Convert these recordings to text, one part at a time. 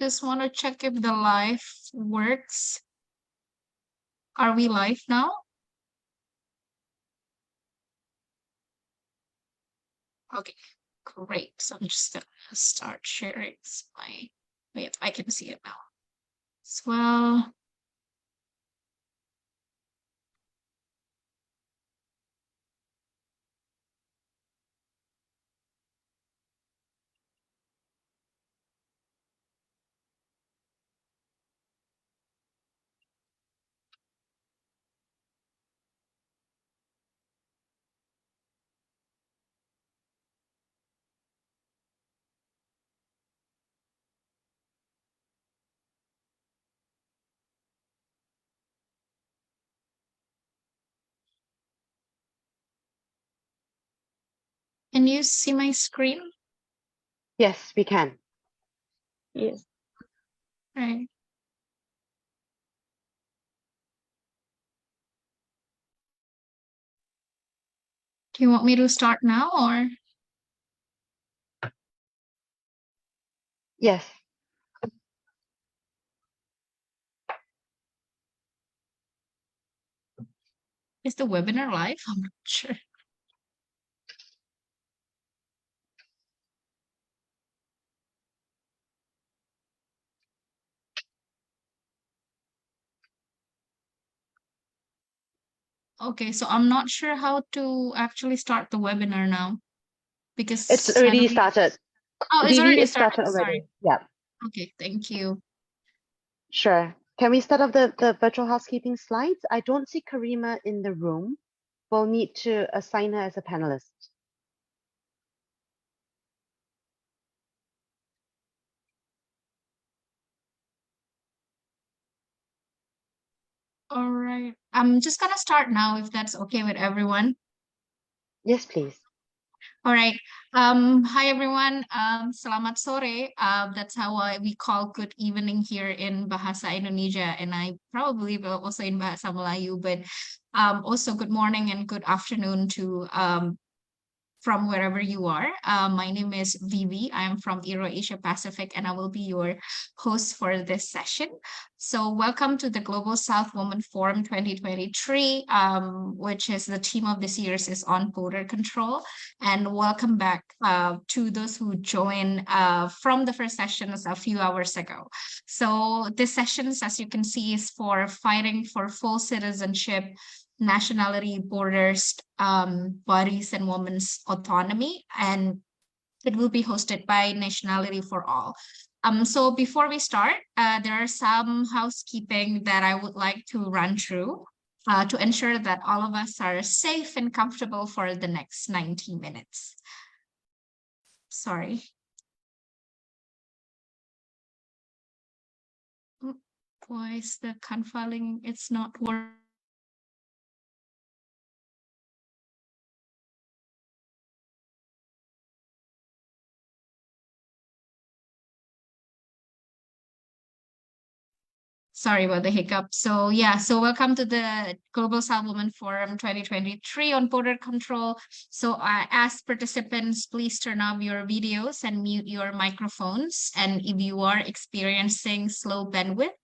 Just want to check if the live works. Are we live now? Okay, great. So I'm just gonna start sharing my, wait, I can see it now as well. Can you see my screen? Yes, we can. Yes. Right. Do you want me to start now or? Yes. Is the webinar live? I'm not sure. Okay, so I'm not sure how to actually start the webinar now because It's already started. Oh, it's Vivi, already it started. started Sorry. already. Yeah, Okay, thank you. sure. Can we start off the virtual housekeeping slides? I don't see Karima in the room. We'll need to assign her as a panelist. All right. I'm just gonna start now if that's okay with everyone. Yes, please. All right. Hi everyone. Selamat sore. That's how we call good evening here in Bahasa Indonesia, and I probably will also in Bahasa Melayu, but also good morning and good afternoon to from wherever you are. My name is Vivi. I'm from Euro Asia Pacific, and I will be your host for this session. So welcome to the Global South Women Forum 2023, which is the theme of this year's is on border control. And welcome back to those who joined from the first sessions a few hours ago. So this sessions, as you can see, is for fighting for full citizenship, nationality, borders, bodies, and women's autonomy. And it will be hosted by Nationality for All. So before we start, there are some housekeeping that I would like to run through to ensure that all of us are safe and comfortable for the next 90 minutes. Sorry. Why is the confiling? It's not working. Sorry about the hiccup. So yeah, so welcome to the Global South Women Forum 2023 on border control. So I ask participants, please turn off your videos and mute your microphones. And if you are experiencing slow bandwidth,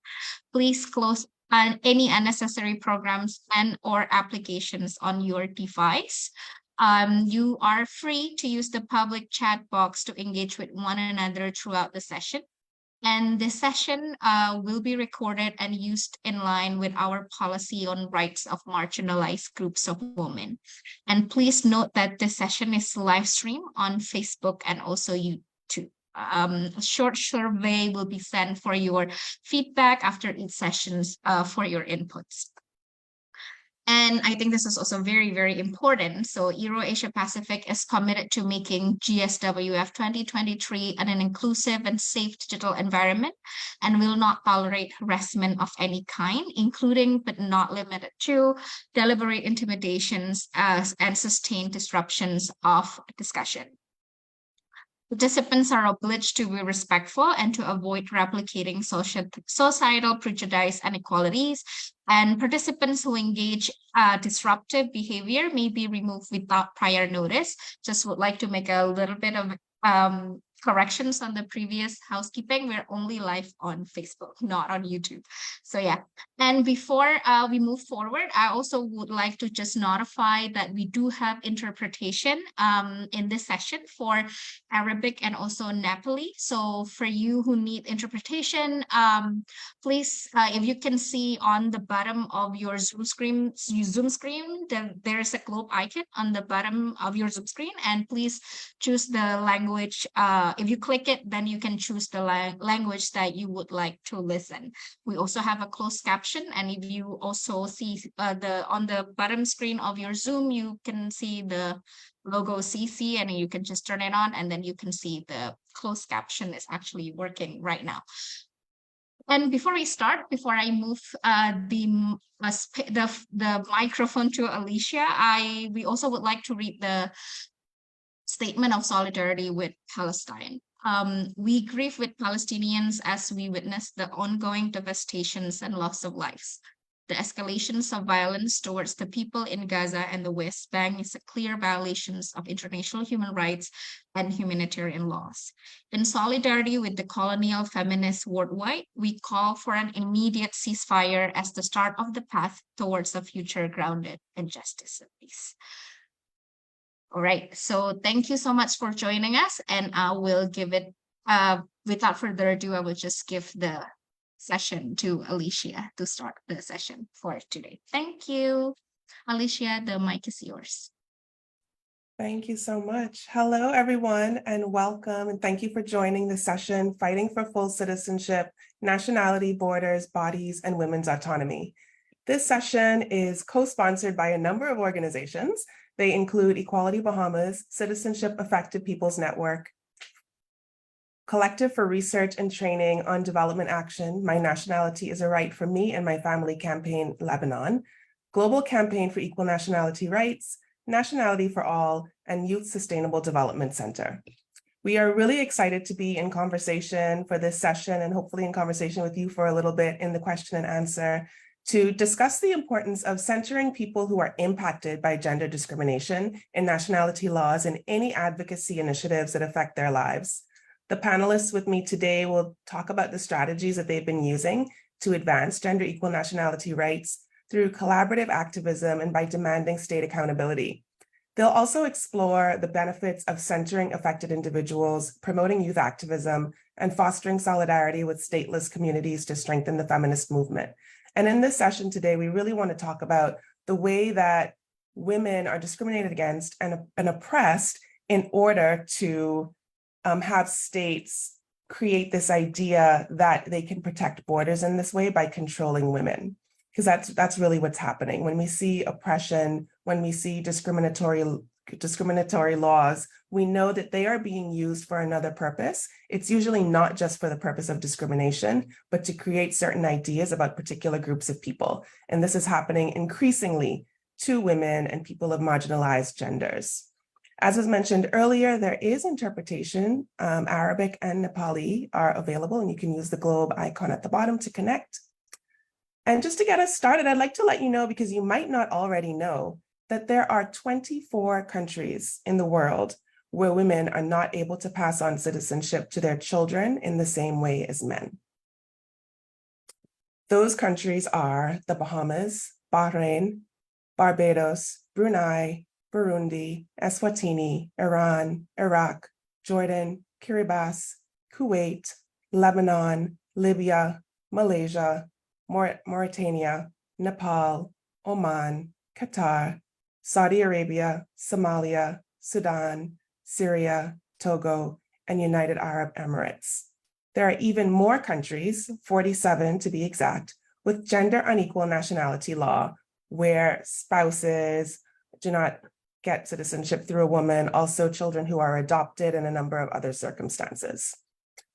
please close any unnecessary programs and or applications on your device. You are free to use the public chat box to engage with one another throughout the session. And this session will be recorded and used in line with our policy on rights of marginalized groups of women. And please note that this session is live streamed on Facebook and also YouTube. A short survey will be sent for your feedback after each sessions for your inputs. And I think this is also very, very important. So Euro Asia Pacific is committed to making GSWF 2023 an inclusive and safe digital environment and will not tolerate harassment of any kind, including but not limited to deliberate intimidations and sustained disruptions of discussion. Participants are obliged to be respectful and to avoid replicating societal prejudice and inequalities. And participants who engage disruptive behavior may be removed without prior notice. Just would like to make a little bit of corrections on the previous housekeeping. We're only live on Facebook, not on YouTube. So yeah. And before we move forward, I also would like to just notify that we do have interpretation in this session for Arabic and also Nepali. So for you who need interpretation, please, if you can see on the bottom of your Zoom screen, there's a globe icon on the bottom of your Zoom screen, and please choose the language. If you click it, then you can choose the language that you would like to listen. We also have a closed caption, and if you also see on the bottom screen of your Zoom, you can see the logo CC, and you can just turn it on, and then you can see the closed caption is actually working right now. And before we start, before I move the microphone to Alicia, we also would like to read the statement of solidarity with Palestine. We grieve with Palestinians as we witness the ongoing devastations and loss of lives. The escalations of violence towards the people in Gaza and the West Bank is a clear violation of international human rights and humanitarian laws. In solidarity with the colonial feminists worldwide, we call for an immediate ceasefire as the start of the path towards a future grounded in justice and peace. All right, so thank you so much for joining us, and I will give it, without further ado, I will just give the session to Alicia to start the session for today. Thank you. Alicia, the mic is yours. Thank you so much. Hello, everyone, and welcome. And thank you for joining the session, Fighting for Full Citizenship, Nationality, Borders, Bodies, and Women's Autonomy. This session is co-sponsored by a number of organizations. They include Equality Bahamas, Citizenship Affected People's Network, Collective for Research and Training on Development Action, My Nationality is a Right for Me and My Family Campaign, Lebanon, Global Campaign for Equal Nationality Rights, Nationality for All, and Youth Sustainable Development Center. We are really excited to be in conversation for this session, and hopefully in conversation with you for a little bit in the question and answer, to discuss the importance of centering people who are impacted by gender discrimination in nationality laws and any advocacy initiatives that affect their lives. The panelists with me today will talk about the strategies that they've been using to advance gender equal nationality rights through collaborative activism and by demanding state accountability. They'll also explore the benefits of centering affected individuals, promoting youth activism, and fostering solidarity with stateless communities to strengthen the feminist movement. And in this session today, we really want to talk about the way that women are discriminated against and oppressed in order to have states create this idea that they can protect borders in this way by controlling women. Because that's really what's happening. When we see oppression, when we see discriminatory laws, we know that they are being used for another purpose. It's usually not just for the purpose of discrimination, but to create certain ideas about particular groups of people. And this is happening increasingly to women and people of marginalized genders. As was mentioned earlier, there is interpretation. Arabic and Nepali are available, and you can use the globe icon at the bottom to connect. And just to get us started, I'd like to let you know, because you might not already know, that there are 24 countries in the world where women are not able to pass on citizenship to their children in the same way as men. Those countries are the Bahamas, Bahrain, Barbados, Brunei, Burundi, Eswatini, Iran, Iraq, Jordan, Kiribati, Kuwait, Lebanon, Libya, Malaysia, Mauritania, Nepal, Oman, Qatar, Saudi Arabia, Somalia, Sudan, Syria, Togo, and United Arab Emirates. There are even more countries, 47 to be exact, with gender unequal nationality law, where spouses do not get citizenship through a woman, also children who are adopted, and a number of other circumstances.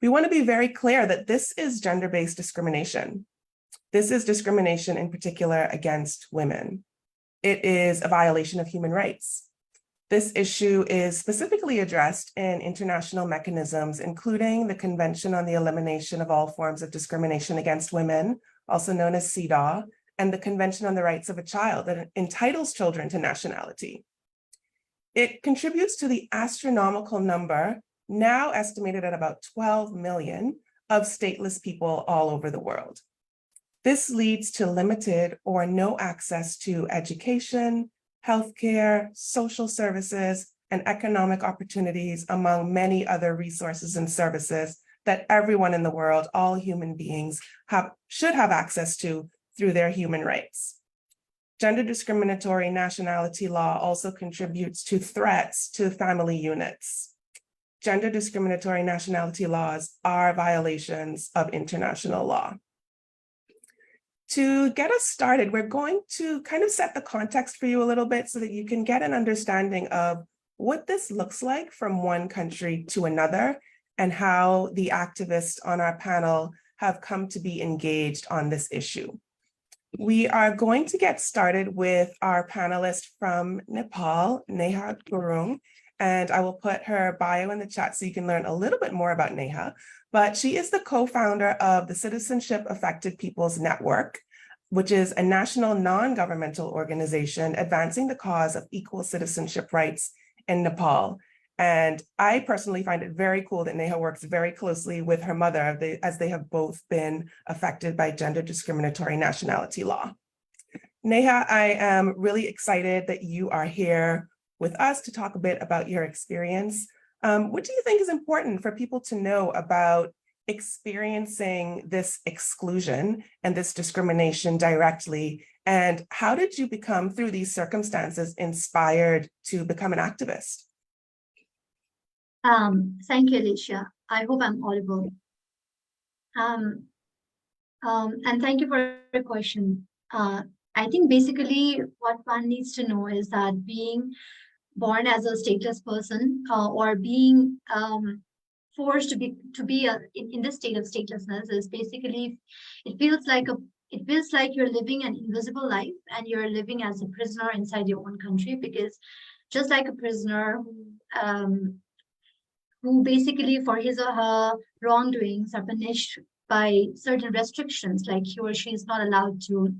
We want to be very clear that this is gender-based discrimination. This is discrimination in particular against women. It is a violation of human rights. This issue is specifically addressed in international mechanisms, including the Convention on the Elimination of All Forms of Discrimination Against Women, also known as CEDAW, and the Convention on the Rights of a Child that entitles children to nationality. It contributes to the astronomical number, now estimated at about 12 million of stateless people all over the world. This leads to limited or no access to education, healthcare, social services, and economic opportunities, among many other resources and services that everyone in the world, all human beings, should have access to through their human rights. Gender discriminatory nationality law also contributes to threats to family units. Gender discriminatory nationality laws are violations of international law. To get us started, we're going to kind of set the context for you a little bit so that you can get an understanding of what this looks like from one country to another and how the activists on our panel have come to be engaged on this issue. We are going to get started with our panelist from Nepal, Neha Gurung, and I will put her bio in the chat so you can learn a little bit more about Neha. But she is the co-founder of the Citizenship Affected Peoples Network, which is a national non-governmental organization advancing the cause of equal citizenship rights in Nepal. And I personally find it very cool that Neha works very closely with her mother, as they have both been affected by gender discriminatory nationality law. Neha, I am really excited that you are here with us to talk a bit about your experience. What do you think is important for people to know about experiencing this exclusion and this discrimination directly? And how did you become, through these circumstances, inspired to become an activist? Thank you, Alicia. I hope I'm audible. And thank you for the question. I think basically what one needs to know is that being born as a stateless person or being forced to be in this state of statelessness is basically, it feels like you're living an invisible life and you're living as a prisoner inside your own country, because just like a prisoner who basically for his or her wrongdoings are punished by certain restrictions, like he or she is not allowed to,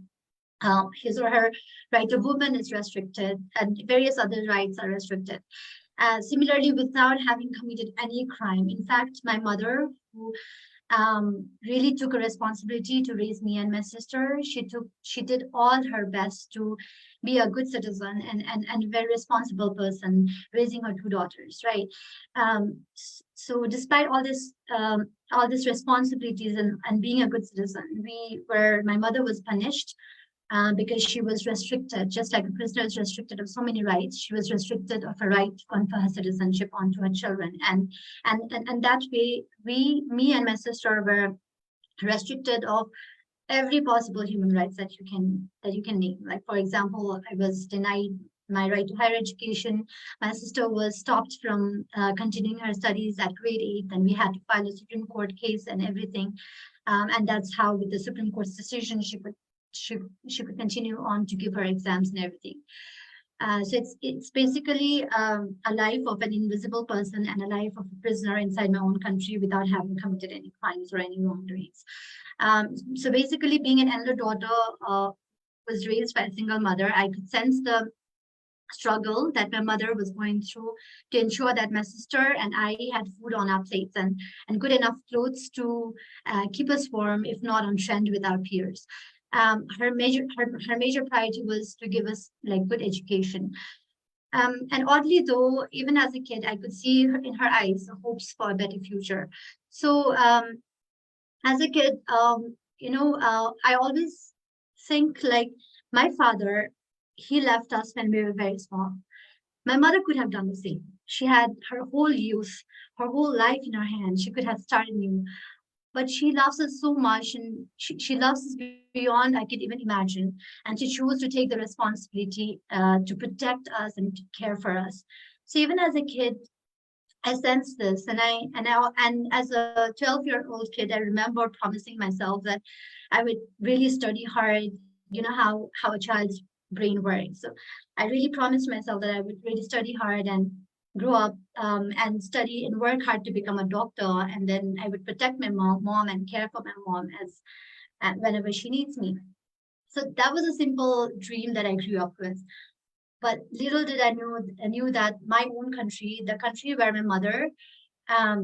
his or her right of woman is restricted and various other rights are restricted. Similarly, without having committed any crime. In fact, my mother, who really took a responsibility to raise me and my sister, she did all her best to be a good citizen and a very responsible person, raising her two daughters, right? So despite all these responsibilities and being a good citizen, my mother was punished because she was restricted, just like a prisoner is restricted of so many rights. She was restricted of a right to confer her citizenship onto her children, and that way, me and my sister were restricted of every possible human rights that you can name. Like, for example, I was denied my right to higher education. My sister was stopped from continuing her studies at grade 8, and we had to file a Supreme Court case and everything. And that's how, with the Supreme Court's decision, she could continue on to give her exams and everything. So it's basically a life of an invisible person and a life of a prisoner inside my own country without having committed any crimes or any wrongdoings. So basically, being an elder daughter was raised by a single mother, I could sense the struggle that my mother was going through to ensure that my sister and I had food on our plates and good enough clothes to keep us warm, if not on trend with our peers. Her major priority was to give us like good education. And oddly though, even as a kid, I could see in her eyes hopes for a better future. So as a kid, I always think like my father, he left us when we were very small. My mother could have done the same. She had her whole youth, her whole life in her hands. She could have started new. But she loves us so much, and she loves us beyond I could even imagine. And she chose to take the responsibility to protect us and to care for us. So even as a kid, I sensed this, and as a 12-year-old kid, I remember promising myself that I would really study hard. You know how a child's brain works. So I really promised myself that I would really study hard and grow up and study and work hard to become a doctor, and then I would protect my mom and care for my mom whenever she needs me. So that was a simple dream that I grew up with. But little did I knew that my own country, the country where my mother My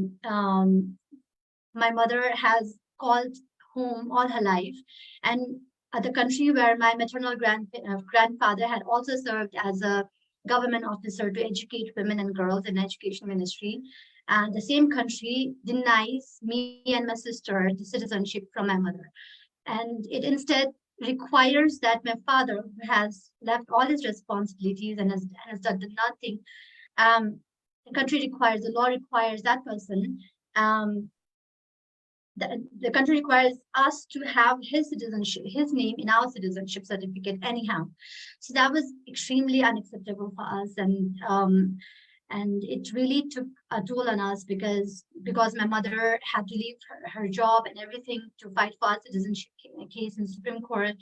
mother has called home all her life, and the country where my maternal grandfather had also served as a government officer to educate women and girls in education ministry. And the same country denies me and my sister the citizenship from my mother. And it instead requires that my father, who has left all his responsibilities and has done nothing, the country requires, the law requires that person, the country requires us to have his citizenship, his name in our citizenship certificate anyhow. So that was extremely unacceptable for us, and it really took a toll on us because my mother had to leave her job and everything to fight for our citizenship case in Supreme Court.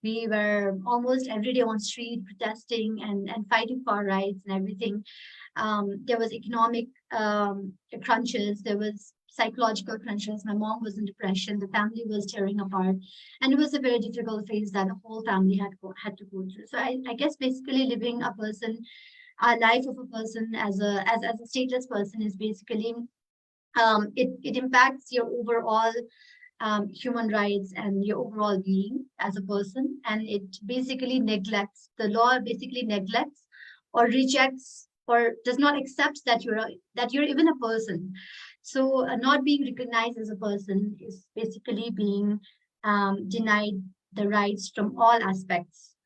We were almost every day on street protesting and fighting for our rights and everything. There was economic crunches, there was psychological crunches. My mom was in depression, the family was tearing apart, and it was a very difficult phase that the whole family had to go through. So I guess basically living a life of a person as a stateless person is basically it impacts your overall human rights and your overall being as a person, and it basically neglects, the law basically neglects or rejects or does not accept that you're even a person. So not being recognized as a person is basically being denied the rights from all aspects.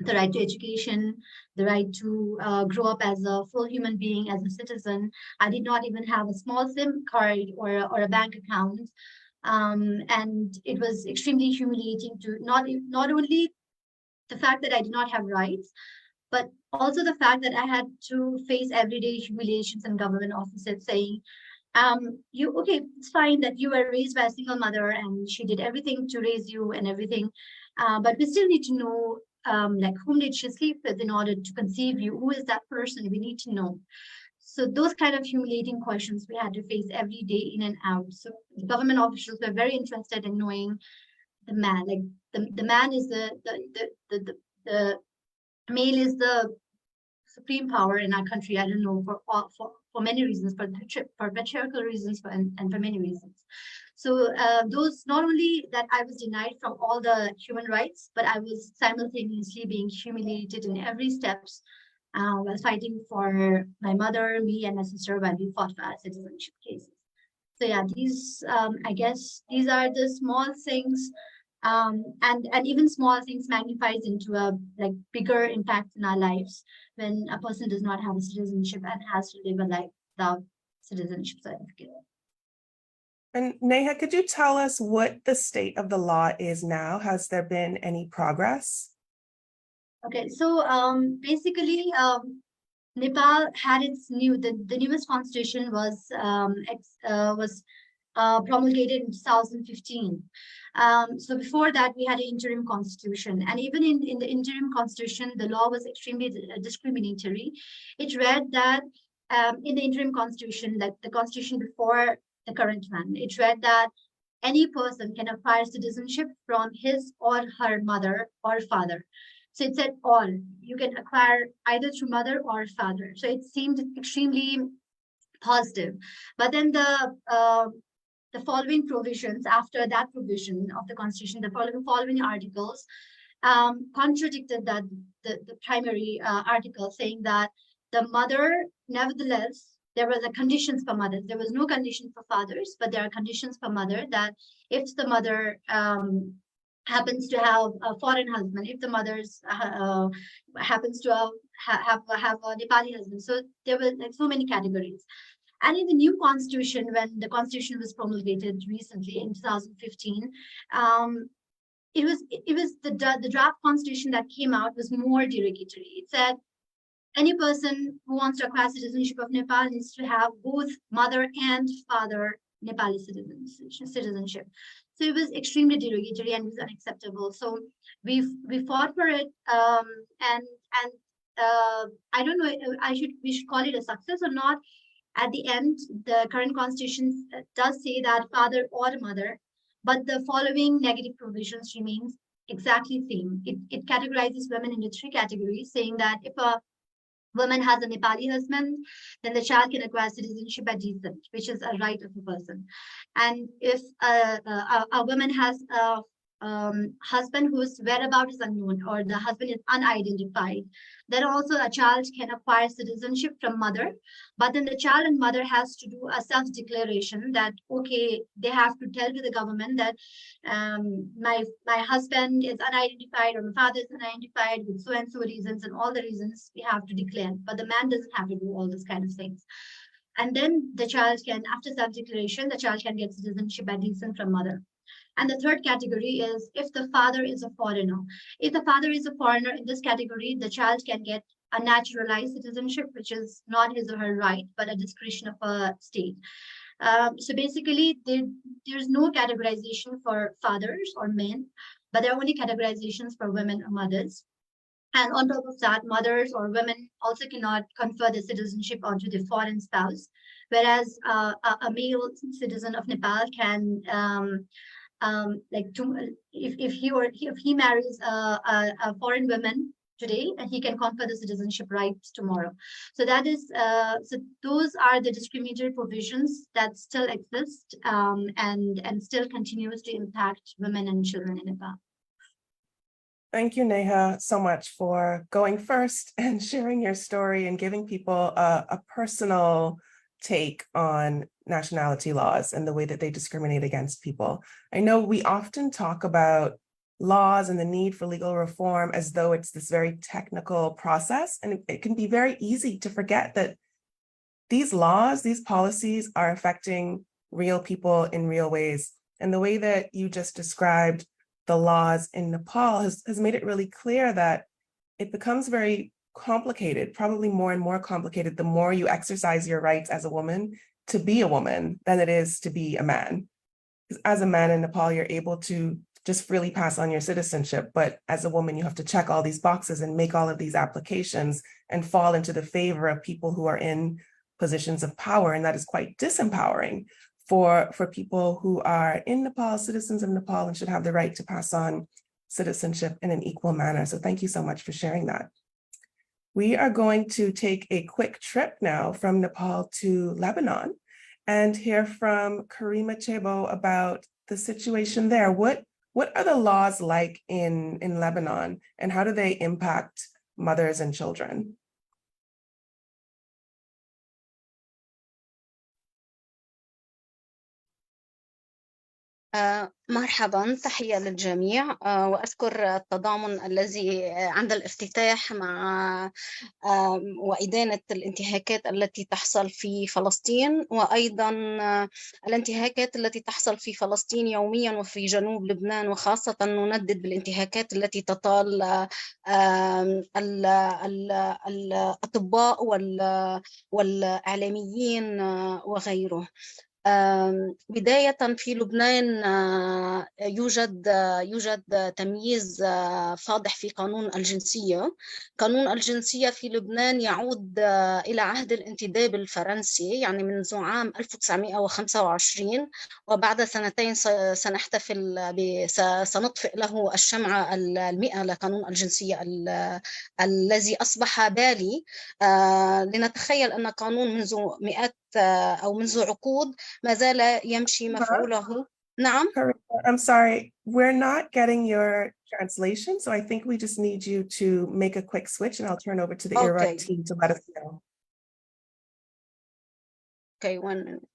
The right to education, the right to grow up as a full human being, as a citizen. I did not even have a small SIM card or a bank account. And it was extremely humiliating to not only the fact that I did not have rights, but also the fact that I had to face everyday humiliations in government offices saying, it's fine that you were raised by a single mother and she did everything to raise you and everything, but we still need to know, like, whom did she sleep with in order to conceive you? Who is that person? We need to know. So those kind of humiliating questions we had to face every day in and out. So the government officials were very interested in knowing the man. Like the man is the male is the supreme power in our country. I don't know, for many reasons, for patriarchal reasons, and for many reasons. So those, not only that I was denied from all the human rights, but I was simultaneously being humiliated in every steps while fighting for my mother, me, and my sister when we fought for our citizenship cases. So yeah, these I guess these are the small things, and even small things magnifies into a like bigger impact in our lives when a person does not have a citizenship and has to live a life without citizenship certificate. And Neha, could you tell us what the state of the law is now? Has there been any progress? Okay, so basically, Nepal had its the newest constitution was promulgated in 2015. So before that, we had an interim constitution, and even in the interim constitution, the law was extremely discriminatory. It read that in the interim constitution, that the constitution before the current one, it read that any person can acquire citizenship from his or her mother or father. So it said all, you can acquire either through mother or father. So it seemed extremely positive. But then the following provisions after that provision of the constitution, the following articles contradicted that the primary article, saying that the mother, nevertheless, there were the conditions for mothers. There was no condition for fathers, but there are conditions for mother, that if the mother happens to have a foreign husband, if the mother's happens to have a Nepali husband. So there were like so many categories. And in the new constitution, when the constitution was promulgated recently in 2015, it was the draft constitution that came out was more derogatory. It said any person who wants to acquire citizenship of Nepal needs to have both mother and father Nepali citizenship. So it was extremely derogatory and it was unacceptable. So we fought for it, and I don't know, we should call it a success or not. At the end, the current constitution does say that father or mother, but the following negative provisions remains exactly same. It categorizes women into 3 categories, saying that if a woman has a Nepali husband, then the child can acquire citizenship by descent, which is a right of a person. And if a woman has a husband whose whereabouts is unknown, or the husband is unidentified, then also a child can acquire citizenship from mother. But then the child and mother has to do a self-declaration that, okay, they have to tell to the government that my husband is unidentified, or my father is unidentified with so and so reasons, and all the reasons we have to declare. But the man doesn't have to do all those kind of things. And then the child can, after self-declaration, the child can get citizenship by descent from mother. And the third category is if the father is a foreigner. If the father is a foreigner in this category, the child can get a naturalized citizenship, which is not his or her right, but a discretion of a state. So basically, there's no categorization for fathers or men, but there are only categorizations for women or mothers. And on top of that, mothers or women also cannot confer the citizenship onto the foreign spouse, whereas a male citizen of Nepal can, if he marries a foreign woman today, and he can confer the citizenship rights tomorrow. So that is, so those are the discriminatory provisions that still exist and still continues to impact women and children in Nepal. Thank you, Neha, so much for going first and sharing your story and giving people a personal take on nationality laws and the way that they discriminate against people. I know we often talk about laws and the need for legal reform as though it's this very technical process, and it can be very easy to forget that these laws, these policies are affecting real people in real ways. And the way that you just described the laws in Nepal has made it really clear that it becomes very complicated, probably more and more complicated, the more you exercise your rights as a woman to be a woman than it is to be a man. Because as a man in Nepal, you're able to just freely pass on your citizenship. But as a woman, you have to check all these boxes and make all of these applications and fall into the favor of people who are in positions of power. And that is quite disempowering for people who are in Nepal, citizens of Nepal, and should have the right to pass on citizenship in an equal manner. So thank you so much for sharing that. We are going to take a quick trip now from Nepal to Lebanon and hear from Karima Chebbo about the situation there. What are the laws like in Lebanon, and how do they impact mothers and children? مرحبا، تحية للجميع، وأذكر التضامن الذي عند الافتتاح مع وإدانة الانتهاكات التي تحصل في فلسطين، وأيضا الانتهاكات التي تحصل في فلسطين يوميا وفي جنوب لبنان، وخاصة نندد بالانتهاكات التي تطال الأطباء والإعلاميين وغيره. بداية في لبنان يوجد تمييز فاضح في قانون الجنسية. قانون الجنسية في لبنان يعود إلى عهد الانتداب الفرنسي، يعني منذ عام 1925، وبعد سنتين سنطفئ له الشمعة 100 لقانون الجنسية الذي أصبح بالي. لنتخيل أن قانون منذ مئات أو منذ عقود ما زال يمشي مفعوله. نعم. I'm sorry, we're not getting your translation, so I think we just need you to make a quick switch, and I'll turn over to the Iraq team to let us know. Okay, 1 minute.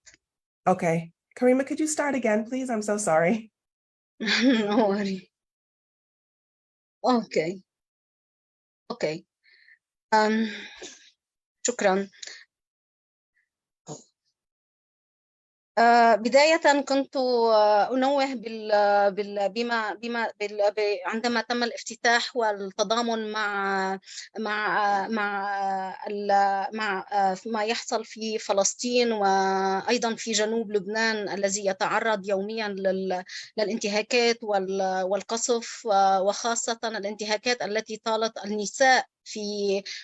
Okay, Karima, could you start again, please? I'm so sorry. No worry. Okay. شكرا. بداية كنت أنوه عندما تم الافتتاح والتضامن مع ما يحصل في فلسطين وأيضا في جنوب لبنان الذي يتعرض يوميا للانتهاكات والقصف، وخاصة الانتهاكات التي طالت النساء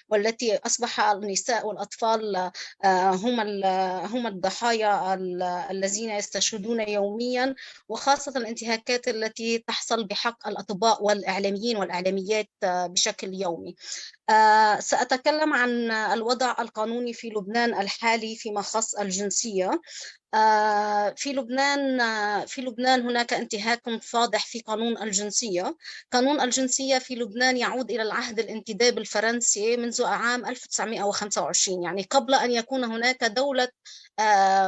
والتي أصبح النساء والأطفال هم الضحايا الذين يستشهدون يوميا، وخاصة الانتهاكات التي تحصل بحق الأطباء والإعلاميين والإعلاميات بشكل يومي. سأتكلم عن الوضع القانوني في لبنان الحالي فيما يخص الجنسية. في لبنان هناك انتهاك فاضح في قانون الجنسية. قانون الجنسية في لبنان يعود إلى العهد الانتداب الفرنسي منذ عام 1925، يعني قبل أن يكون هناك دولة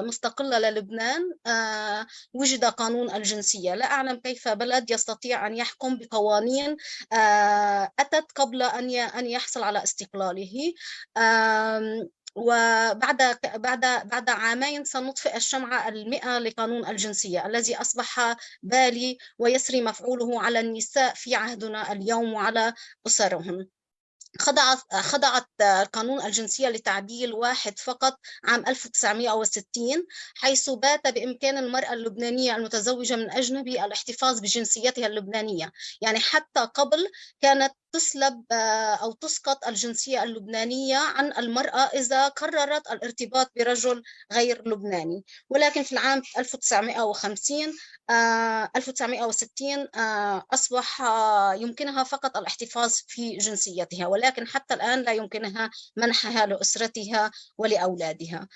مستقلة للبنان وجد قانون الجنسية. لا أعلم كيف بلد يستطيع أن يحكم بقوانين أتت قبل أن يحصل على استقلاله. وبعد عامين سنطفئ الشمعة 100 لقانون الجنسية الذي أصبح بالي ويسري مفعوله على النساء في عهدنا اليوم وعلى أسرهم. خضعت قانون الجنسية لتعديل واحد فقط عام 1960، حيث بات بإمكان المرأة اللبنانية المتزوجة من أجنبي الاحتفاظ بجنسيتها اللبنانية. يعني حتى قبل كانت تسلب أو تسقط الجنسية اللبنانية عن المرأة إذا قررت الارتباط برجل غير لبناني. ولكن في العام 1960 أصبح يمكنها فقط الاحتفاظ في جنسيتها، ولكن حتى الآن لا يمكنها منحها لأسرتها ولأولادها.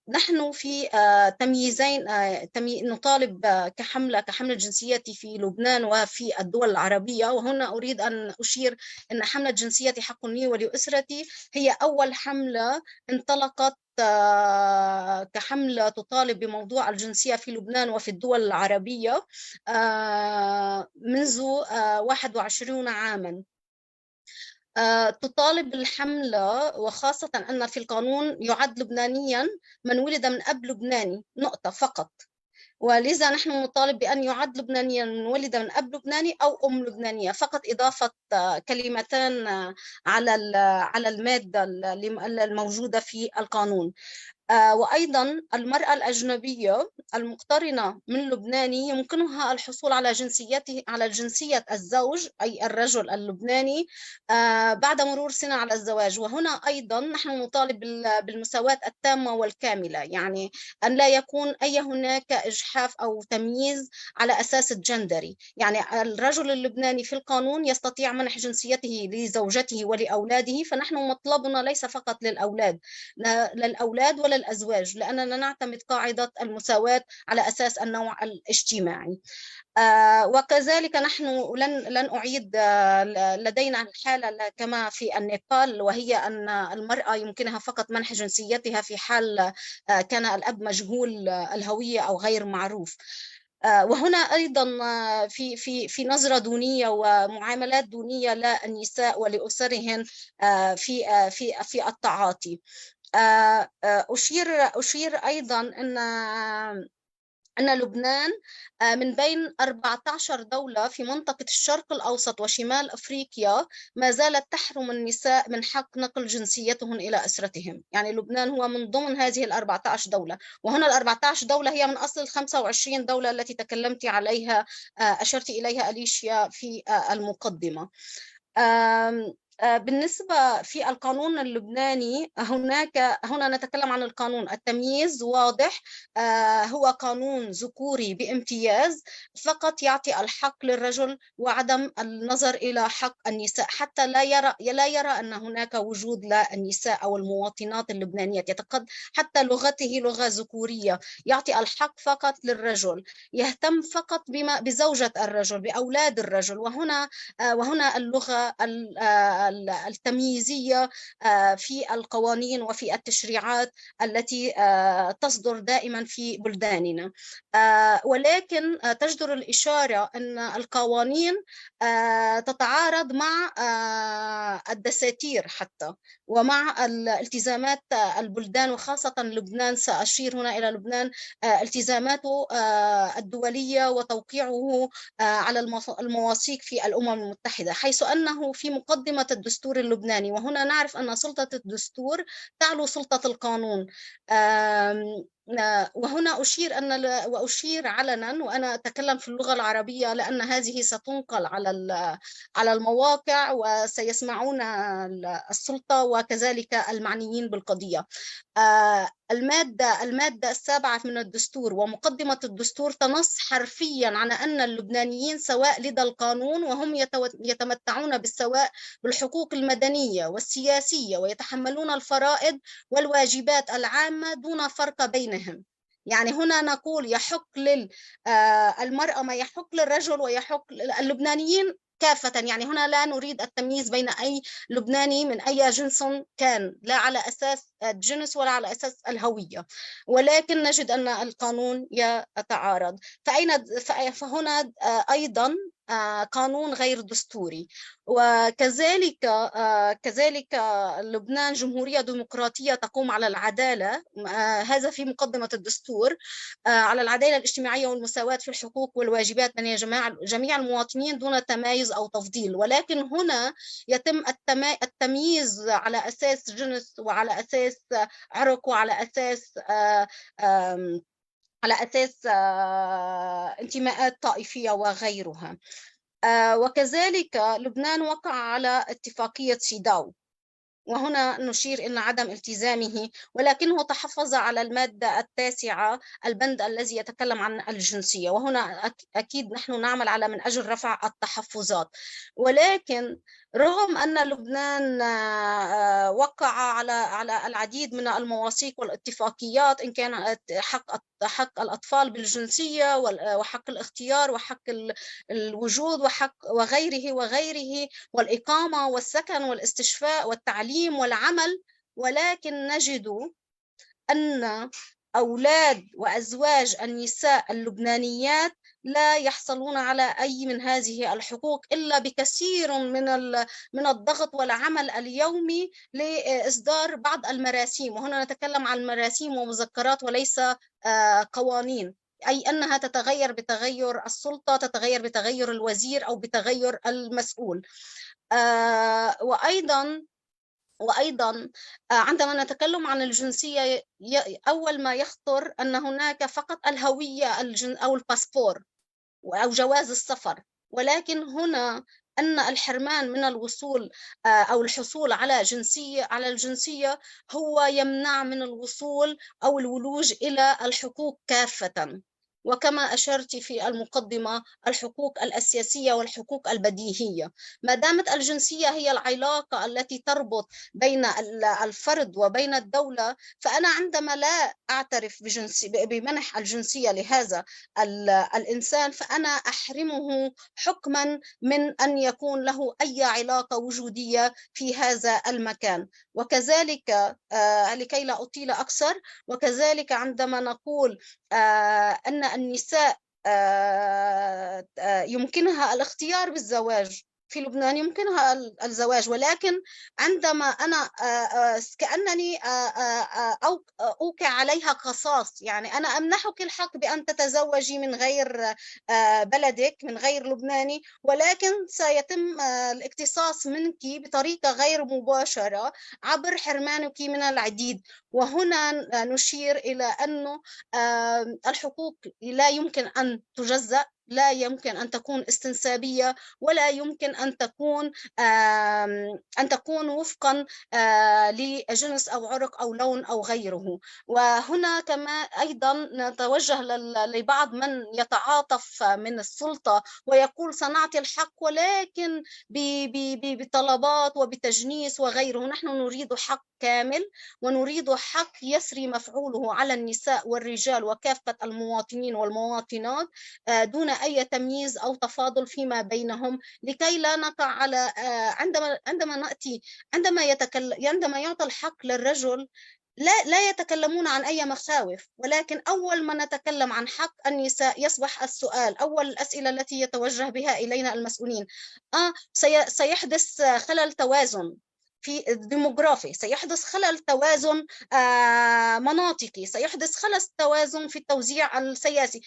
نحن في تمييزين نطالب كحملة جنسيتي في لبنان وفي الدول العربية. وهنا أريد أن أشير أن حملة جنسيتي حق لي ولأسرتي هي أول حملة انطلقت كحملة تطالب بموضوع الجنسية في لبنان وفي الدول العربية منذ 21 عاما. تطالب الحملة، وخاصة أن في القانون يعد لبنانيا من ولد من أب لبناني نقطة فقط، ولذا نحن نطالب بأن يعد لبنانيا من ولد من أب لبناني أو أم لبنانية فقط، إضافة كلمتان على المادة الموجودة في القانون. وأيضا المرأة الأجنبية المقترنة من لبناني يمكنها الحصول على جنسية الزوج أي الرجل اللبناني بعد مرور سنة على الزواج. وهنا أيضا نحن نطالب بالمساواة التامة والكاملة، يعني أن لا يكون هناك إجحاف أو تمييز على أساس الجندري. يعني الرجل اللبناني في القانون يستطيع منح جنسيته لزوجته ولأولاده، فنحن مطلبنا ليس فقط للأولاد ولا الأزواج، لأننا نعتمد قاعدة المساواة على أساس النوع الاجتماعي. وكذلك نحن لن أعيد لدينا الحالة كما في النيبال، وهي أن المرأة يمكنها فقط منح جنسيتها في حال كان الأب مجهول الهوية أو غير معروف. وهنا أيضا في نظرة دونية ومعاملات دونية للنساء ولأسرهن في التعاطي. أشير أيضا أن لبنان من بين 14 دولة في منطقة الشرق الأوسط وشمال أفريقيا ما زالت تحرم النساء من حق نقل جنسيتهن إلى أسرتهم. يعني لبنان هو من ضمن هذه 14 دولة، وهنا 14 دولة هي من أصل 25 دولة التي تكلمت عليها أشرت إليها أليشيا في المقدمة. بالنسبة في القانون اللبناني هنا نتكلم عن القانون. التمييز واضح، هو قانون ذكوري بامتياز، فقط يعطي الحق للرجل وعدم النظر إلى حق النساء، حتى لا يرى أن هناك وجود للنساء أو المواطنات اللبنانيات. حتى لغته لغة ذكورية، يعطي الحق فقط للرجل، يهتم فقط بزوجة الرجل بأولاد الرجل. وهنا اللغة التمييزية في القوانين وفي التشريعات التي تصدر دائما في بلداننا. ولكن تجدر الإشارة أن القوانين تتعارض مع الدساتير حتى ومع الالتزامات البلدان، وخاصة لبنان. سأشير هنا إلى لبنان، التزاماته الدولية وتوقيعه على المواثيق في الأمم المتحدة، حيث أنه في مقدمة الدستور اللبناني. وهنا نعرف أن سلطة الدستور تعلو سلطة القانون. وهنا وأشير علنا، وأنا أتكلم في اللغة العربية لأن هذه ستنقل على المواقع وسيسمعون السلطة وكذلك المعنيين بالقضية. المادة 7 من الدستور ومقدمة الدستور تنص حرفيا على أن اللبنانيين سواء لدى القانون، وهم يتمتعون بالسواء بالحقوق المدنية والسياسية، ويتحملون الفرائض والواجبات العامة دون فرق بينهم. يعني هنا نقول يحق للمرأة ما يحق للرجل ويحق اللبنانيين كافة. يعني هنا لا نريد التمييز بين أي لبناني من أي جنس كان، لا على أساس الجنس ولا على أساس الهوية، ولكن نجد أن القانون يتعارض. فهنا أيضا قانون غير دستوري. وكذلك لبنان جمهورية ديمقراطية تقوم على العدالة، هذا في مقدمة الدستور، على العدالة الاجتماعية والمساواة في الحقوق والواجبات بين جميع المواطنين دون تمايز أو تفضيل. ولكن هنا يتم التمييز على أساس جنس وعلى أساس عرق وعلى أساس انتماءات طائفية وغيرها. وكذلك لبنان وقع على اتفاقية سيداو، وهنا نشير إلى عدم التزامه، ولكنه تحفظ على المادة 9 البند الذي يتكلم عن الجنسية، وهنا أكيد نحن نعمل على من أجل رفع التحفظات. ولكن رغم أن لبنان وقع على العديد من المواثيق والاتفاقيات، إن كان حق الأطفال بالجنسية وحق الاختيار وحق الوجود وغيره والإقامة والسكن والاستشفاء والتعليم والعمل، ولكن نجد أن أولاد وأزواج النساء اللبنانيات لا يحصلون على أي من هذه الحقوق إلا بكثير من الضغط والعمل اليومي لإصدار بعض المراسيم. وهنا نتكلم عن مراسيم ومذكرات وليس قوانين، أي أنها تتغير بتغير السلطة، تتغير بتغير الوزير أو بتغير المسؤول. وأيضا عندما نتكلم عن الجنسية، أول ما يخطر أن هناك فقط الهوية أو الباسبور أو جواز السفر، ولكن هنا أن الحرمان من الوصول أو الحصول على الجنسية هو يمنع من الوصول أو الولوج إلى الحقوق كافة. وكما أشرت في المقدمة، الحقوق الأساسية والحقوق البديهية. ما دامت الجنسية هي العلاقة التي تربط بين الفرد وبين الدولة، فأنا عندما لا أعترف بمنح الجنسية لهذا الإنسان، فأنا أحرمه حكما من أن يكون له أي علاقة وجودية في هذا المكان. وكذلك لكي لا أطيل أكثر، وكذلك عندما نقول أن النساء يمكنها الاختيار بالزواج في لبنان، يمكنها الزواج، ولكن عندما أنا كأنني أوقع عليها قصاص، يعني أنا أمنحك الحق بأن تتزوجي من غير بلدك، من غير لبناني، ولكن سيتم الاقتصاص منك بطريقة غير مباشرة عبر حرمانك من العديد. وهنا نشير إلى أنه الحقوق لا يمكن أن تجزأ، لا يمكن أن تكون استنسابية، ولا يمكن أن تكون وفقا لجنس أو عرق أو لون أو غيره. وهنا كما أيضا نتوجه لبعض من يتعاطف من السلطة ويقول سنعطي الحق، ولكن بطلبات وبتجنيس وغيره. نحن نريد حق كامل، ونريد حق يسري مفعوله على النساء والرجال وكافة المواطنين والمواطنات دون أي تمييز أو تفاضل فيما بينهم، لكي لا نقع على عندما يعطى الحق للرجل لا يتكلمون عن أي مخاوف، ولكن أول ما نتكلم عن حق النساء يصبح السؤال، أول الأسئلة التي يتوجه بها إلينا المسؤولين، سيحدث خلل توازن في الديموغرافي، سيحدث خلل توازن مناطقي، سيحدث خلل توازن في التوزيع السياسي.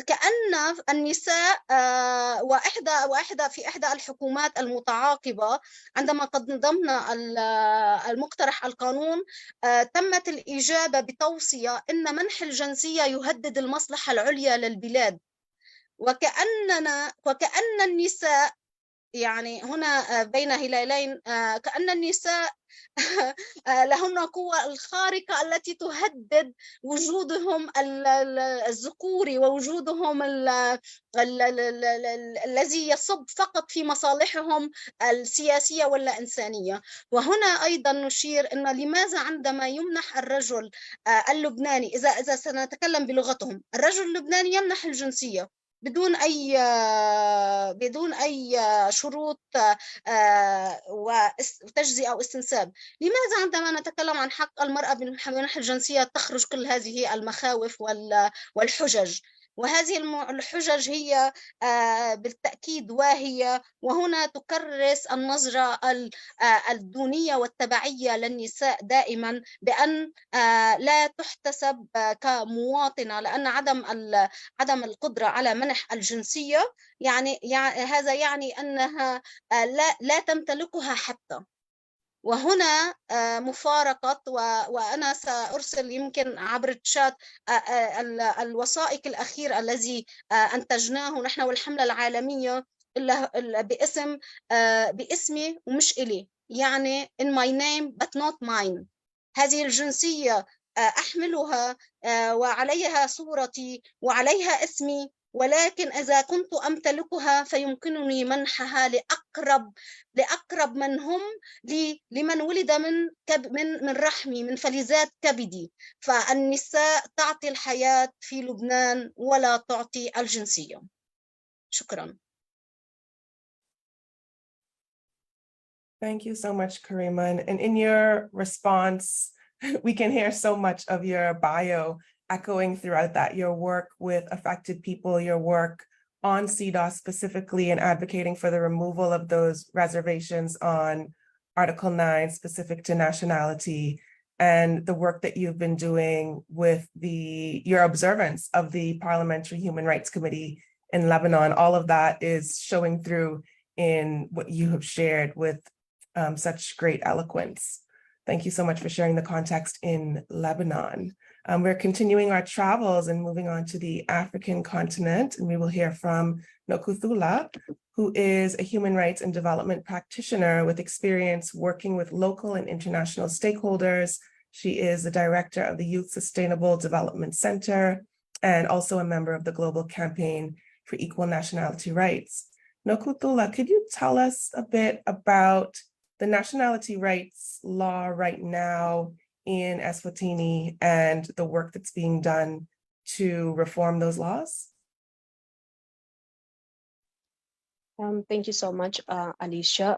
كأن النساء وإحدى في إحدى الحكومات المتعاقبة عندما قدمنا المقترح القانون تمت الإجابة بتوصية إن منح الجنسية يهدد المصلحة العليا للبلاد، وكأن النساء يعني هنا بين هلالين، كأن النساء لهن قوة الخارقة التي تهدد وجودهم الذكوري ووجودهم الذي يصب فقط في مصالحهم السياسية ولا إنسانية. وهنا أيضا نشير أن لماذا عندما يمنح الرجل اللبناني، إذا سنتكلم بلغتهم، الرجل اللبناني يمنح الجنسية بدون أي شروط وتجزئة أو استنساب، لماذا عندما نتكلم عن حق المرأة بمنح الجنسية تخرج كل هذه المخاوف والحجج؟ وهذه الحجج هي بالتأكيد واهية، وهنا تكرس النظرة الدونية والتبعية للنساء دائما بأن لا تحتسب كمواطنة، لأن عدم القدرة على منح الجنسية يعني هذا يعني أنها لا تمتلكها حتى. وهنا مفارقة، وأنا سأرسل يمكن عبر الشات الوثائق الأخير الذي أنتجناه نحن والحملة العالمية باسمي ومش إلي، يعني in my name but not mine. هذه الجنسية أحملها وعليها صورتي وعليها اسمي، ولكن إذا كنت أمتلكها فيمكنني منحها لأقرب من هم لمن ولد من رحمي، من فلذات كبدي. فالنساء تعطي الحياة في لبنان ولا تعطي الجنسية. شكرا. Thank you so much, Karima. And in your response, we can hear so much of your bio echoing throughout that, your work with affected people, your work on CEDAW specifically, and advocating for the removal of those reservations on Article 9 specific to nationality, and the work that you've been doing with your observance of the Parliamentary Human Rights Committee in Lebanon. All of that is showing through in what you have shared with such great eloquence. Thank you so much for sharing the context in Lebanon. We're continuing our travels and moving on to the African continent, and we will hear from Nokuthula, who is a human rights and development practitioner with experience working with local and international stakeholders. She is the director of the Youth Sustainable Development Center and also a member of the Global Campaign for Equal Nationality Rights. Nokuthula, could you tell us a bit about the nationality rights law right now in Eswatini and the work that's being done to reform those laws? Thank you so much, Alicia.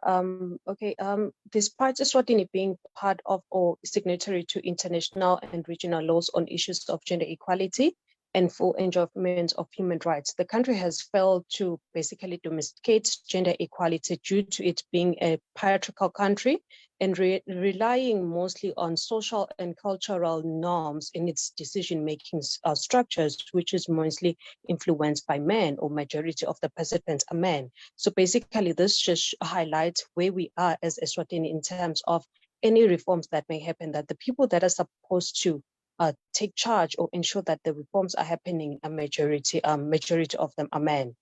Despite Eswatini being part of or signatory to international and regional laws on issues of gender equality and full enjoyment of human rights, the country has failed to basically domesticate gender equality due to it being a patriarchal country and relying mostly on social and cultural norms in its decision-making structures, which is mostly influenced by men, or majority of the participants are men. So basically, this just highlights where we are as Eswatini in terms of any reforms that may happen, that the people that are supposed to take charge or ensure that the reforms are happening, a majority of them are men.